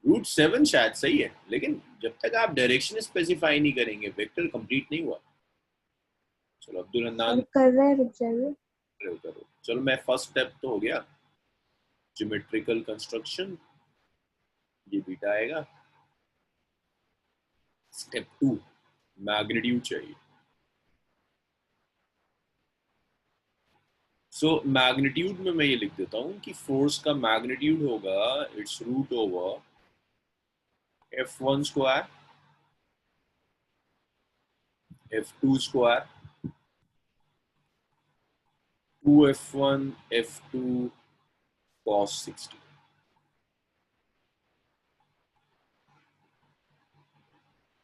√7 शायद सही है, लेकिन जब तक आप डायरेक्शन स्पेसिफाई नहीं करेंगे वेक्टर कंप्लीट नहीं हुआ। चलो अब्दुल सर हन्नान कर रहे हैं, रुक जाइए। करो। चलो मैं फर्स्ट स्टेप तो हो गया, ज्योमेट्रिकल कंस्ट्रक्शन, ये बीटा आएगा। स्टेप 2, मैग्नीट्यूड चाहिए। सो मैग्नीट्यूड में मैं ये लिख देता हूँ कि फोर्स का मैग्नीट्यूड होगा it's root over F1 square, F2 square, 2F1 F2 cos 60।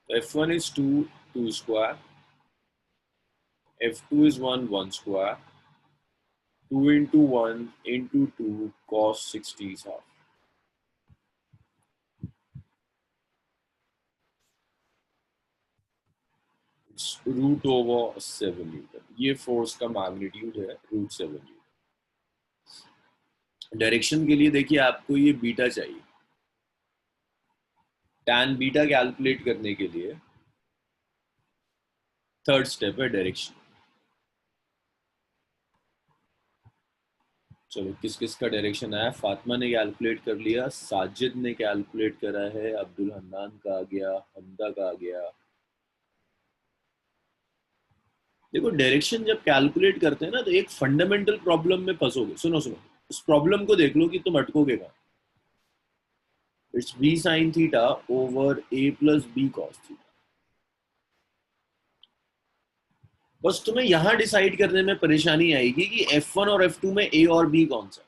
F1 is 2 square, F2 is 1 square, 2 into 1 into 2 cos 60 is half। It's root over 7 newton. ये फोर्स का मैग्नीट्यूड है, √7 न्यूटन। डायरेक्शन के लिए देखिए आपको ये बीटा चाहिए। टैन बीटा कैलकुलेट करने के लिए थर्ड स्टेप है डायरेक्शन। चलो किस किस का डायरेक्शन आया? फातिमा ने कैलकुलेट कर लिया, साजिद ने कैलकुलेट करा है, अब्दुल हन्नान का आ गया, हमदा का आ गया। देखो डायरेक्शन जब कैलकुलेट करते हैं ना तो एक फंडामेंटल प्रॉब्लम में फंसोगे। सुनो सुनो, उस प्रॉब्लम को देख लो कि तुम अटकोगे कहाँ। It's b sin theta over a plus b cos theta. बस तुम्हें यहां डिसाइड करने में परेशानी आएगी कि F1 और F2 में a और b कौन सा।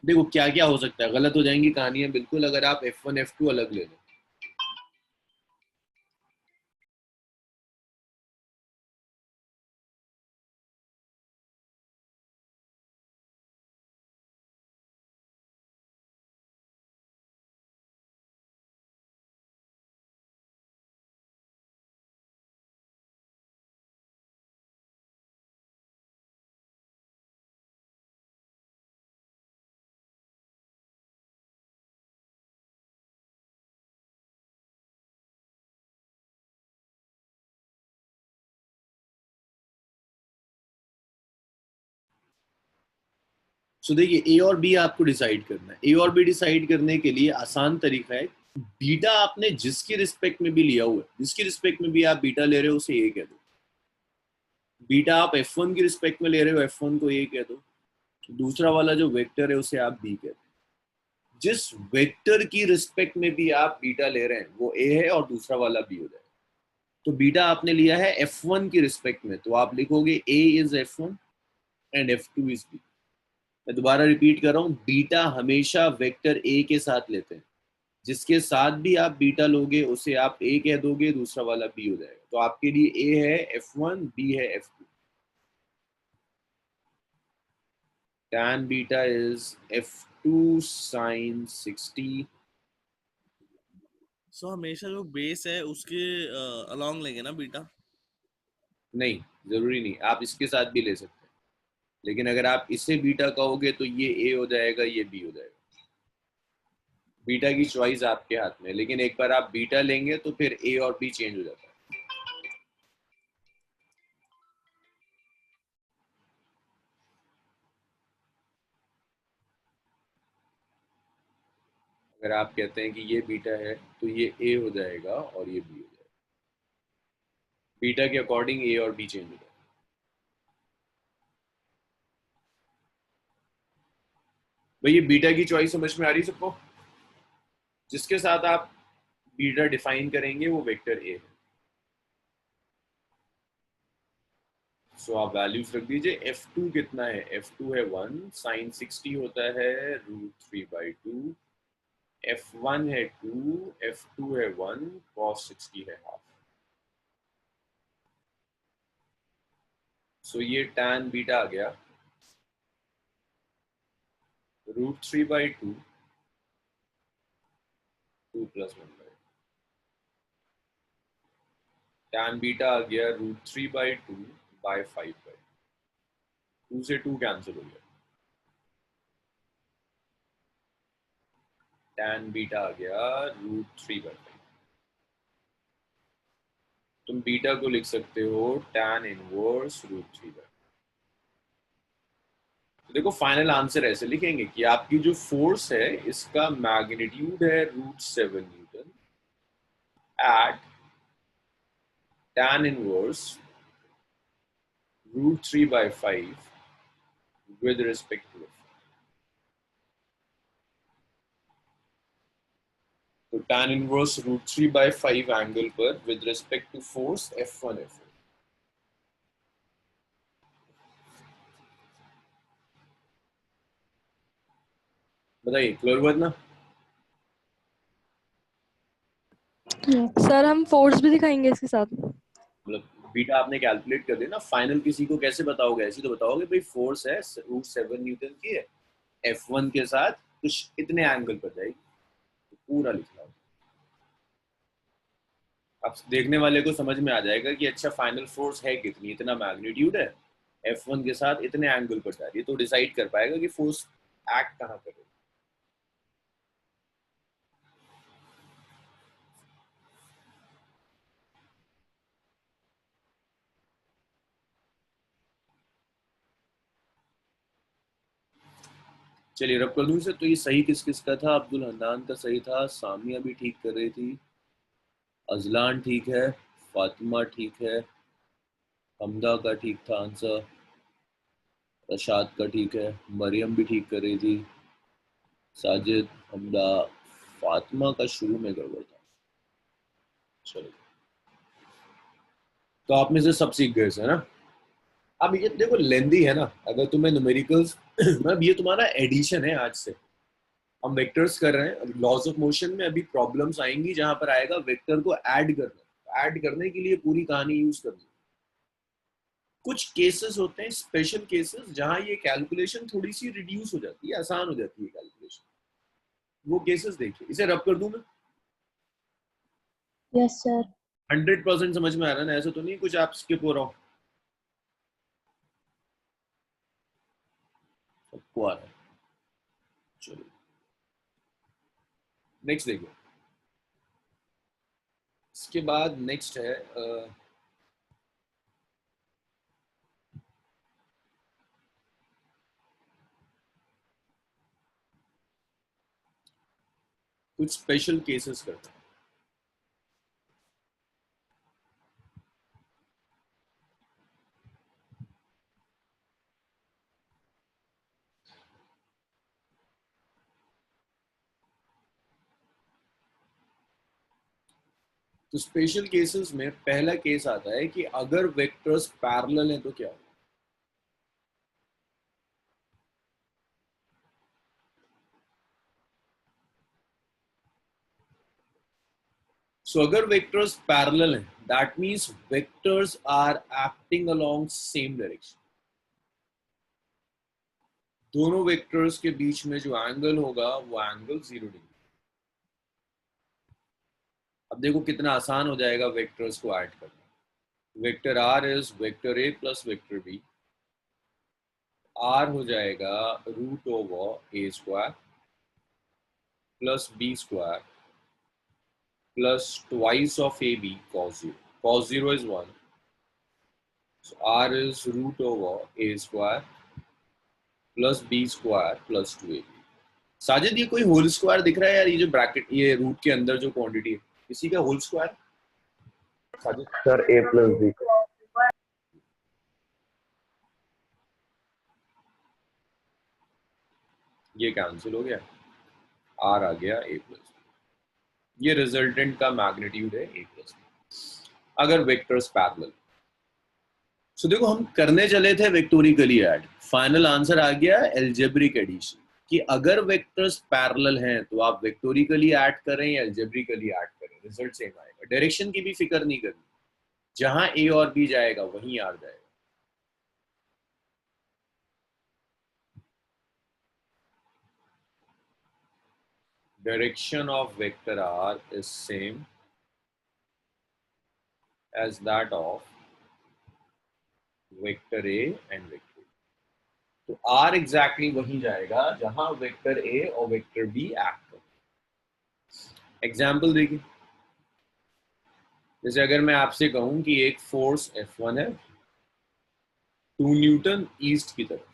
देखो क्या क्या हो सकता है, गलत हो जाएंगी कहानियां बिल्कुल अगर आप F1 F2 अलग ले लो। सो देखिए ए और बी आपको डिसाइड करना है। ए और बी डिसाइड करने के लिए आसान तरीका है, बीटा आपने जिसकी रिस्पेक्ट में भी लिया हुआ है, जिसकी रिस्पेक्ट में भी आप बीटा ले रहे हो उसे ए कह दो। बीटा आप F1 की रिस्पेक्ट में ले रहे हो, F1 को ए कह दो। दूसरा वाला जो वेक्टर है उसे आप बी कह दो। जिस वेक्टर की रिस्पेक्ट में भी आप बीटा ले रहे हैं वो ए है और दूसरा वाला बी हो जाएगा। तो बीटा आपने लिया है F1 की रिस्पेक्ट में, तो आप लिखोगे A is F1 and F2 is B। मैं दोबारा रिपीट कर रहा हूँ, बीटा हमेशा वेक्टर ए के साथ लेते हैं। जिसके साथ भी आप बीटा लोगे उसे आप ए कह दोगे, दूसरा वाला बी हो जाएगा। तो आपके लिए ए है F1, बी है F2। tan beta is F2 sin 60। सो हमेशा जो बेस है उसके अलोंग लेंगे ना बीटा? नहीं, जरूरी नहीं, आप इसके साथ भी ले सकते हैं। लेकिन अगर आप इसे बीटा कहोगे तो ये ए हो जाएगा, ये बी हो जाएगा। बीटा की चॉइस आपके हाथ में, लेकिन एक बार आप बीटा लेंगे तो फिर ए और बी चेंज हो जाता है। अगर आप कहते हैं कि ये बीटा है तो ये ए हो जाएगा और ये बी हो जाएगा। बीटा के अकॉर्डिंग ए और बी चेंज हो जाएगा। भाई ये बीटा की चॉइस समझ में आ रही सबको? जिसके साथ आप बीटा डिफाइन करेंगे वो वेक्टर ए है। सो आप वैल्यूज रख दीजिए। f2 कितना है? f2 है 1, sin 60 होता है √3/2, f1 है 2, f2 है 1, cos 60 है हाफ। सो ये tan बीटा आ गया √3/2, 2 + 1/2। tan बीटा आ गया √3/2 by 5/2। 2 से 2 कैंसिल हो गया। tan बीटा आ गया √3/5। तुम बीटा को लिख सकते हो tan इनवर्स √3/5। तो देखो फाइनल आंसर ऐसे लिखेंगे कि आपकी जो फोर्स है इसका मैग्नीट्यूड है √7 newton at tan inverse √3/5 with respect to तो tan इनवर्स √3/5 एंगल पर with respect to force F1 F1। बताइए क्लियर हुआ ना? सर हम फोर्स भी दिखाएंगे इसके साथ। मतलब बीटा आपने कैलकुलेट कर दिया ना। फाइनल किसी को कैसे बताओगे? ऐसे तो बताओगे भाई फोर्स है √7 न्यूटन की है, F1 के साथ कुछ इतने एंगल पर जाएगी, तो पूरा लिखना होगा। अब देखने वाले को समझ में आ जाएगा कि अच्छा फाइनल फोर्स है कितनी, इतना मैग्नीट्यूड है, F1 के साथ इतने एंगल पर जा रही है, तो डिसाइड कर पाएगा कि फोर्स एक्ट कहाँ करेगा। चलिए रब कर दूं इसे। तो ये सही किस किस का था? अब्दुल हन्नान का सही था, सामिया भी ठीक कर रही थी, अजलान ठीक है, फातिमा ठीक है, हमदा का ठीक था आंसर, रशाद का ठीक है, मरियम भी ठीक कर रही थी, साजिद, हमदा, फातिमा का शुरू में गड़बड़ था। चलो तो आप में से सब सीख गए है ना? अब ये देखो लेंदी है ना, अगर तुम्हें न्यूमेरिकल्स मतलब ये तुम्हारा एडिशन है। आज से हम वेक्टर्स कर रहे हैं, लॉज ऑफ मोशन में अभी प्रॉब्लम्स आएंगी जहां पर आएगा वेक्टर को ऐड करना। ऐड करने के लिए पूरी कहानी यूज करनी। कुछ केसेस होते हैं स्पेशल केसेस जहां ये कैलकुलेशन थोड़ी सी रिड्यूस हो जाती है, आसान हो जाती है कैलकुलेशन। वो केसेस देखिए। इसे रब कर दूं मैं? Yes sir. 100% समझ में आ रहा है ना? ऐसा तो नहीं कुछ आप स्किप हो रहा हो? सबको आ रहा है। चलो नेक्स्ट देखिए। इसके बाद नेक्स्ट है कुछ स्पेशल केसेस करते हैं। तो स्पेशल केसेस में पहला केस आता है कि अगर वेक्टर्स पैरेलल हैं तो क्या होगा। सो अगर वेक्टर्स पैरेलल हैं that means vectors are acting along same direction. दोनों वेक्टर्स के बीच में जो एंगल होगा वो एंगल 0 डिग्री। अब देखो कितना आसान हो जाएगा वेक्टर्स को ऐड करना। Vector r is vector a plus vector b r हो जाएगा root over A square plus B square plus twice of a b cos 0. Cos 0 is 1. So r is root over a square plus b square plus 2ab. Sajid ये कोई whole square दिख रहा है यार? ये जो ब्रैकेट, ये रूट के अंदर जो क्वांटिटी है, इसी का whole square Sajid? Sir a plus b. ये कैंसिल हो गया, आर आ गया a प्लस, ये रिजल्टेंट का मैग्नीट्यूड है a प्लस। अगर वेक्टर्स पैरेलल, सो देखो हम करने चले थे वेक्टोरिकली ऐड, फाइनल आंसर आ गया एल्जेब्रिक एडिशन, कि अगर वेक्टर्स पैरेलल हैं तो आप वेक्टोरिकली ऐड करें या एल्जेब्रिकली ऐड करें, रिजल्ट सेम आएगा। डायरेक्शन की भी फिक्र नहीं करनी, जहां ए और बी जाएगा वहीं आर जाएगा। Direction of vector r is same as that of vector a and vector b. तो r exactly वहीं जाएगा जहां वेक्टर a और वेक्टर b एक्ट करें। एग्जाम्पल देखिए, जैसे अगर मैं आपसे कहूं कि एक फोर्स F1 है 2 न्यूटन ईस्ट की तरफ,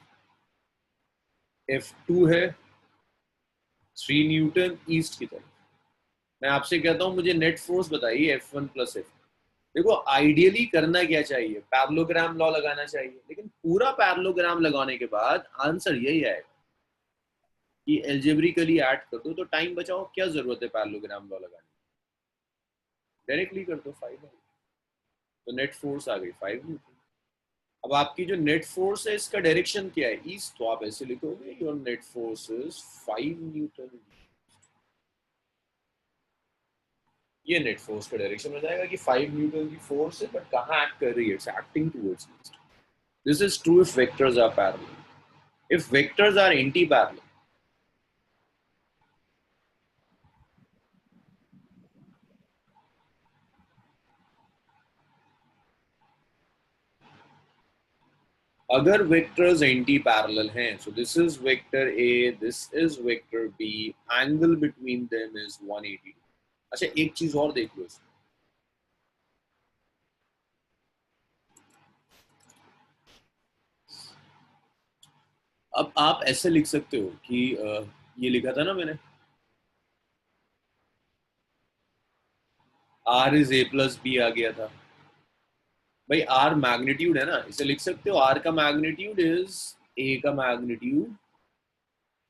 F2 है 3 न्यूटन ईस्ट की तरफ, मैं आपसे कहता हूं मुझे नेट फोर्स बताइए F1 प्लस F2। देखो आइडियली करना क्या चाहिए, पैरेललोग्राम लॉ लगाना चाहिए, लेकिन पूरा पैरेललोग्राम लगाने के बाद आंसर यही आएगा कि एल्जेब्रिकली ऐड कर दो, तो टाइम बचाओ, क्या जरूरत है पैरेललोग्राम लॉ लगाने की, डायरेक्टली कर दो 5, तो नेट फोर्स आ गई 5 न्यूटन। अब आपकी जो नेट फोर्स है इसका डायरेक्शन क्या है, ईस्ट, तो आप ऐसे लिखोगे your net force is 5 Newton. ये नेट फोर्स का डायरेक्शन हो जाएगा कि 5 न्यूटन की फोर्स है, बट कहाँ एक्ट कर रही है, it's acting towards east. This is true if vectors are पैरेलल। इफ वेक्टर्स आर एंटी पैरेलल, अगर वेक्टर्स एंटी पैरेलल हैं, so this is vector A, this is vector b, angle between them is 180। अच्छा एक चीज और देख लो इसमें, अब आप ऐसे लिख सकते हो कि ये लिखा था ना मैंने, r is a plus B आ गया था भाई, r मैग्नीट्यूड है ना, इसे लिख सकते हो r का मैग्नीट्यूड इज a का मैग्नीट्यूड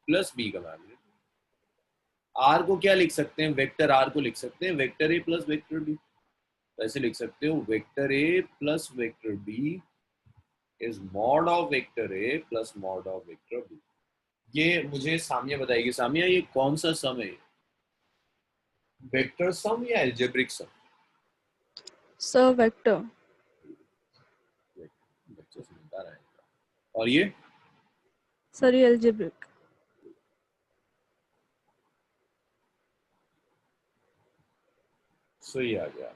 प्लस b का मैग्नीट्यूड। r को क्या लिख सकते हैं, वेक्टर r को लिख सकते हैं vector a plus vector b, तो ऐसे लिख सकते हो vector a plus vector b is mod of vector a plus mod of vector b। ये मुझे सामिया बताएगी, सामिया ये कौन सा सम है, वेक्टर सम या एल्जेब्रिक सम? Sir vector. बच्चे समझदार हैं। और ये सर ये अलजेब्रिक। सही आ गया।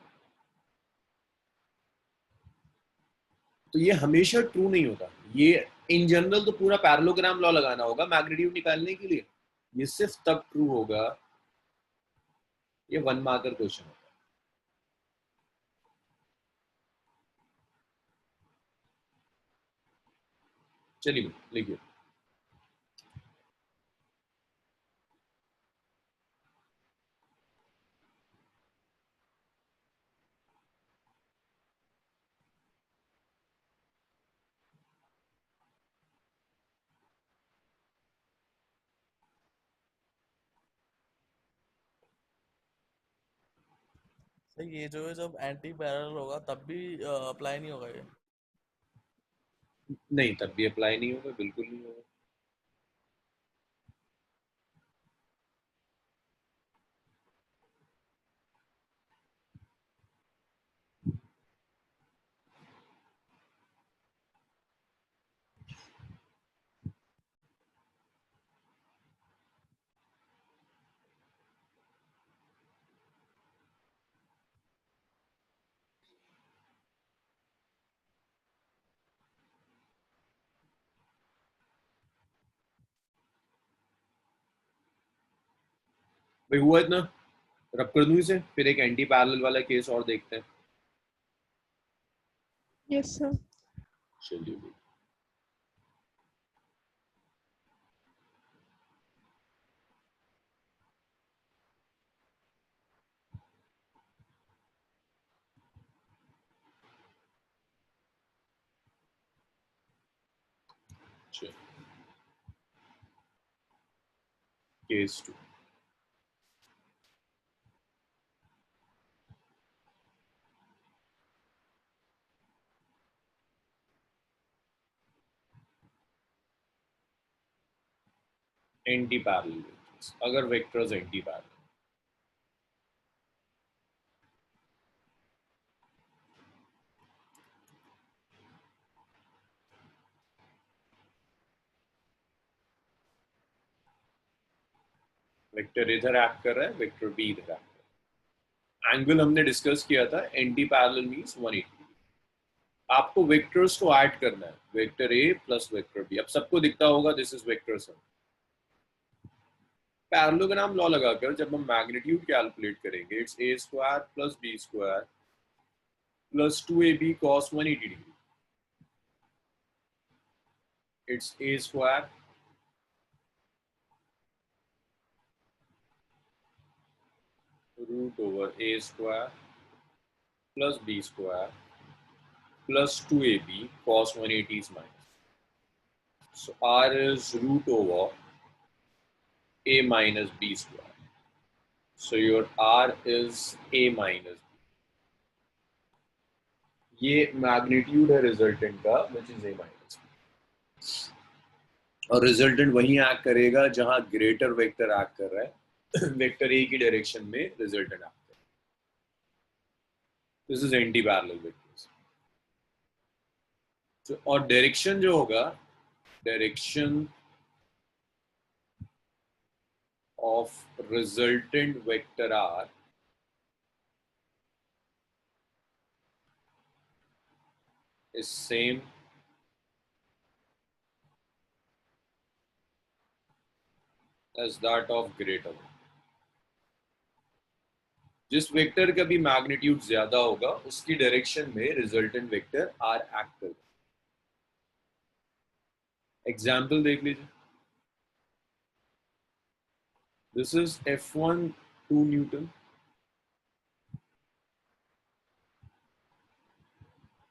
तो ये हमेशा ट्रू नहीं होता, ये इन जनरल तो पूरा पैरेललोग्राम लॉ लगाना होगा मैग्नीट्यूड निकालने के लिए, ये सिर्फ तब ट्रू होगा, ये 1 मार्कर क्वेश्चन होगा। चलिए लिखिए, सर ये जो है जब एंटी पैरेलल होगा तब भी अप्लाई नहीं होगा ये? नहीं तब भी अप्लाई नहीं होगा, बिल्कुल नहीं होगा। भाई हुआ इतना, रब कर दूं इसे, फिर एक एंटी पैरेलल वाला केस और देखते हैं। Yes, sir. चलिए भाई। चलिए केस 2। एंटी पैरेलल वेक्टर्स, अगर वेक्टर्स एंटी पैरेलल, वेक्टर इधर एक्ट कर रहा है, वेक्टर बी इधर एक्ट कर रहा है। एंगल हमने डिस्कस किया था, एंटी पैरेलल मींस 180। आपको वेक्टर्स को ऐड करना है, vector a plus vector b. अब सबको दिखता होगा this is vector sum. Parallelogram law लगाकर जब हम मैग्नीट्यूड कैलकुलेट करेंगे, it's a square plus B square plus 2ab cos 180 degree. It's a square root over A square plus B square plus 2ab cos 180 is minus. So r is root over a minus b square. So your r is a minus b. ये magnitude है resultant का, which is a minus b. और resultant वहीं act करेगा जहां greater vector act कर रहा है, वेक्टर ए की डायरेक्शन में रिजल्टेंट एक्ट कर रहा है। This is anti parallel vectors. और डायरेक्शन जो होगा, direction of resultant vector r is same as that of greater one. जिस वेक्टर का भी मैग्नीट्यूड ज्यादा होगा उसकी डायरेक्शन में रिजल्टेंट वेक्टर आर एक्ट करेगा। एग्जाम्पल देख लीजिए, this is F1 2 Newton,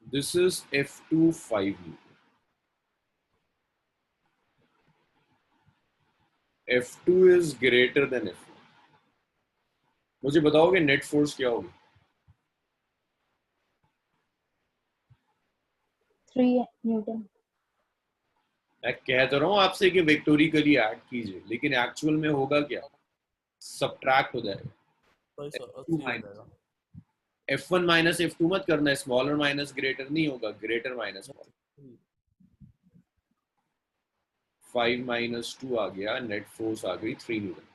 this is F2 5 Newton. F2 is greater than F1। मुझे बताओगे नेट फोर्स क्या होगी? 3 Newton. मैं कह तो रहा हूँ आपसे कि वेक्टोरिकली ऐड कीजिए, लेकिन एक्चुअल में होगा क्या, सबट्रैक्ट हो जाएगा। तो सर F2 3 हो minus जाएगा। F1 माइनस F2 मत करना, स्मॉलर माइनस ग्रेटर नहीं होगा, ग्रेटर माइनस स्मॉलर। 5 माइनस 2 आ गया, नेट फोर्स आ गई 3 न्यूटन।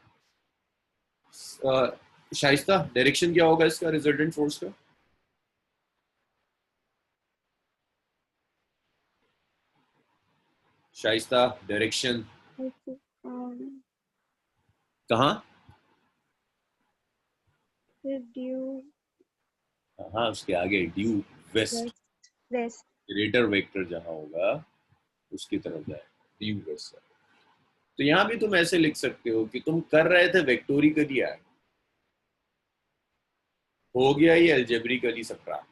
शाइस्ता, डायरेक्शन क्या होगा इसका, रिजल्टेंट फोर्स का? Shaista, direction Okay. कहाँ? Due हाँ, उसके आगे due west, west. Greater vector जहां होगा उसकी तरफ जाए, ड्यू वेस्ट। तो यहां भी तुम ऐसे लिख सकते हो कि तुम कर रहे थे वेक्टोरिकली ऐड, हो गया ये अलजेब्रिकली सबट्रैक्ट।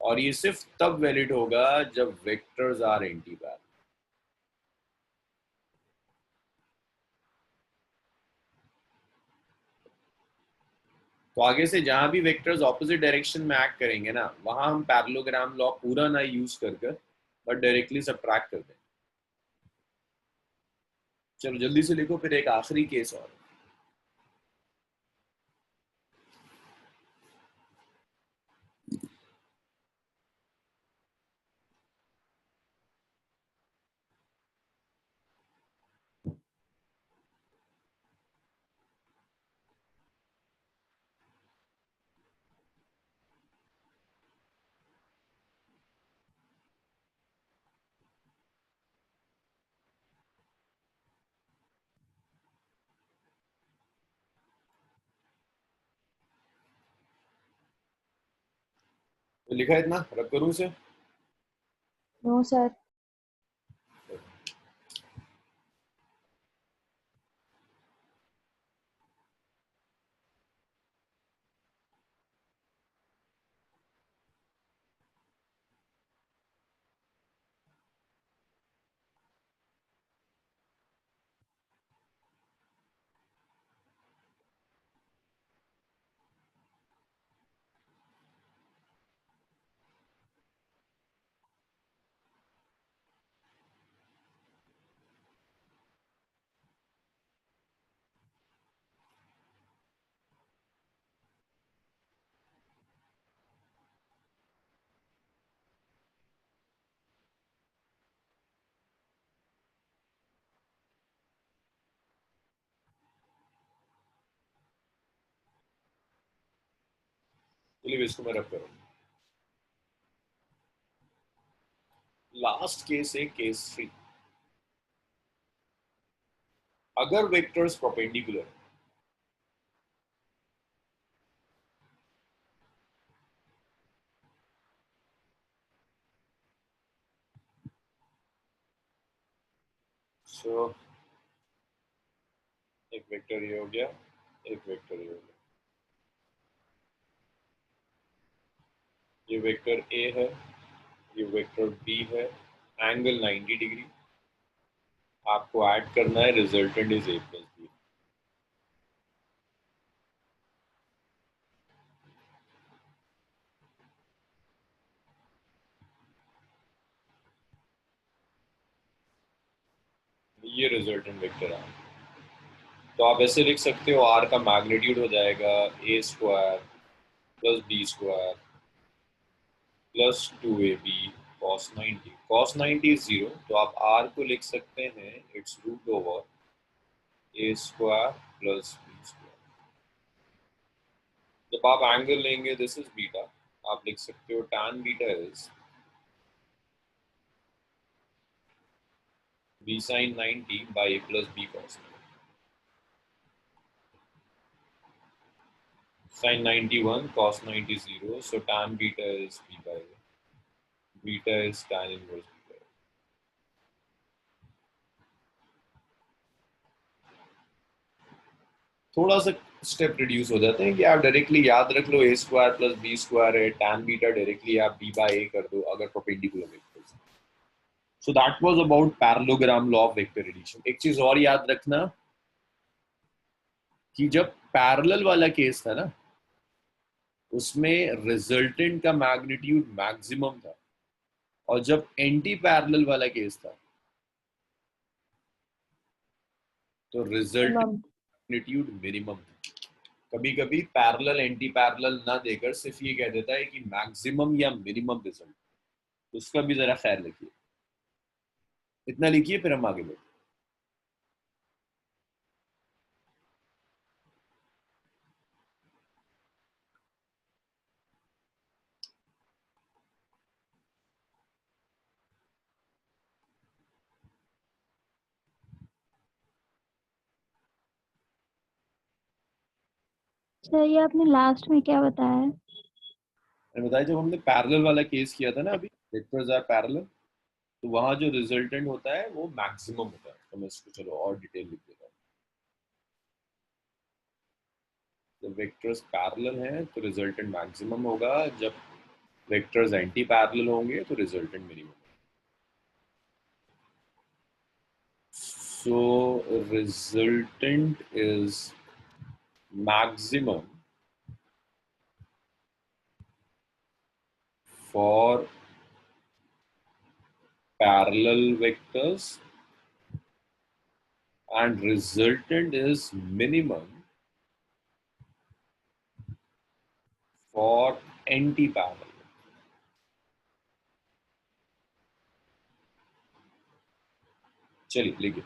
और ये सिर्फ तब वैलिड होगा जब वेक्टर्स आर एंटी पैरेलल। तो आगे से जहां भी वेक्टर्स ऑपोजिट डायरेक्शन में एक्ट करेंगे ना, वहां हम पैरेललोग्राम लॉ पूरा ना यूज कर बट डायरेक्टली सबट्रैक्ट कर दें। चलो जल्दी से लिखो, फिर एक आखिरी केस और। तो लिखा है इतना, रब करूं इसे? No sir. चलिए इसको मैं रब करूँ। लास्ट केस है केस 3। अगर वेक्टर्स परपेंडिकुलर, सो एक वेक्टर ये हो गया, एक वेक्टर ये हो गया, ये वेक्टर ए है, ये वेक्टर बी है, एंगल 90 डिग्री, आपको ऐड करना है, resultant is a plus b. ये रिजल्टेंट वेक्टर है। तो आप ऐसे लिख सकते हो, आर का मैग्नीट्यूड हो जाएगा A square plus B square plus 2ab cos 90। cos 90 is 0, तो आप आर को लिख सकते हैं it's root over A square plus B square. जब आप एंगल लेंगे, दिस इज बीटा, आप लिख सकते हो tan beta is b sin 90 by a plus b cos 90। Sin 91 cos 90 0, so tan beta is b by a, beta is tan inverse b by a। थोड़ा सा step reduce हो जाते हैं कि आप डायरेक्टली याद रख लो a square plus B square है, tan बीटा डायरेक्टली आप b by a कर दो अगर perpendicular vectors. So that was about parallelogram law of vector addition. एक चीज और याद रखना कि जब पैरेलल वाला केस था ना, उसमें रिजल्टेंट का मैग्नीट्यूड मैक्सिमम था, और जब एंटी पैरेलल वाला केस था तो रिजल्टेंट मैम मैग्नीट्यूड मिनिमम था। कभी कभी पैरेलल एंटी पैरेलल ना देकर सिर्फ ये कह देता है कि मैक्सिमम या मिनिमम रिजल्ट, उसका भी जरा ख्याल रखिए। इतना लिखिए, फिर हम आगे बढ़ते। सर ये आपने लास्ट में क्या बताया है? मैंने बताया जब हमने पैरेलल वाला केस किया था ना अभी, वेक्टर्स आर पैरेलल, तो वहां जो रिजल्टेंट होता है वो मैक्सिमम होता है। तो मैं इसको चलो और डिटेल लिख देता हूँ। जब वेक्टर्स पैरेलल हैं तो रिजल्टेंट मैक्सिमम होगा, जब वेक्टर्स एंटी पैरेलल होंगे तो resultant minimum. So resultant is maximum for parallel vectors and resultant is minimum for anti-parallel। चलिए लिखिए।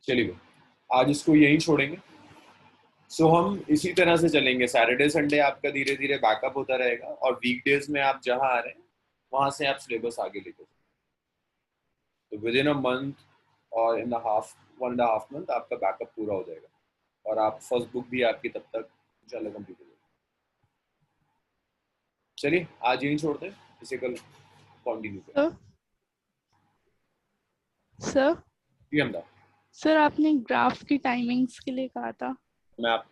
चलिए आज इसको यहीं छोड़ेंगे। सो हम इसी तरह से चलेंगे, सैटरडे संडे आपका धीरे धीरे बैकअप होता रहेगा और वीकडेज में आप जहां आ रहे हैं वहां से आप सिलेबस आगे लेके तो विद इन अ मंथ और इन हाफ 1.5 मंथ आपका बैकअप पूरा हो जाएगा और आप फर्स्ट बुक भी आपकी तब तक इंशाल्लाह कंप्लीट हो जाएगी। चलिए आज यहीं छोड़ते हैं, इसे कल कंटिन्यू करें। सर जी हमदा, सर आपने ग्राफ की टाइमिंग्स के लिए कहा था। मैं आपको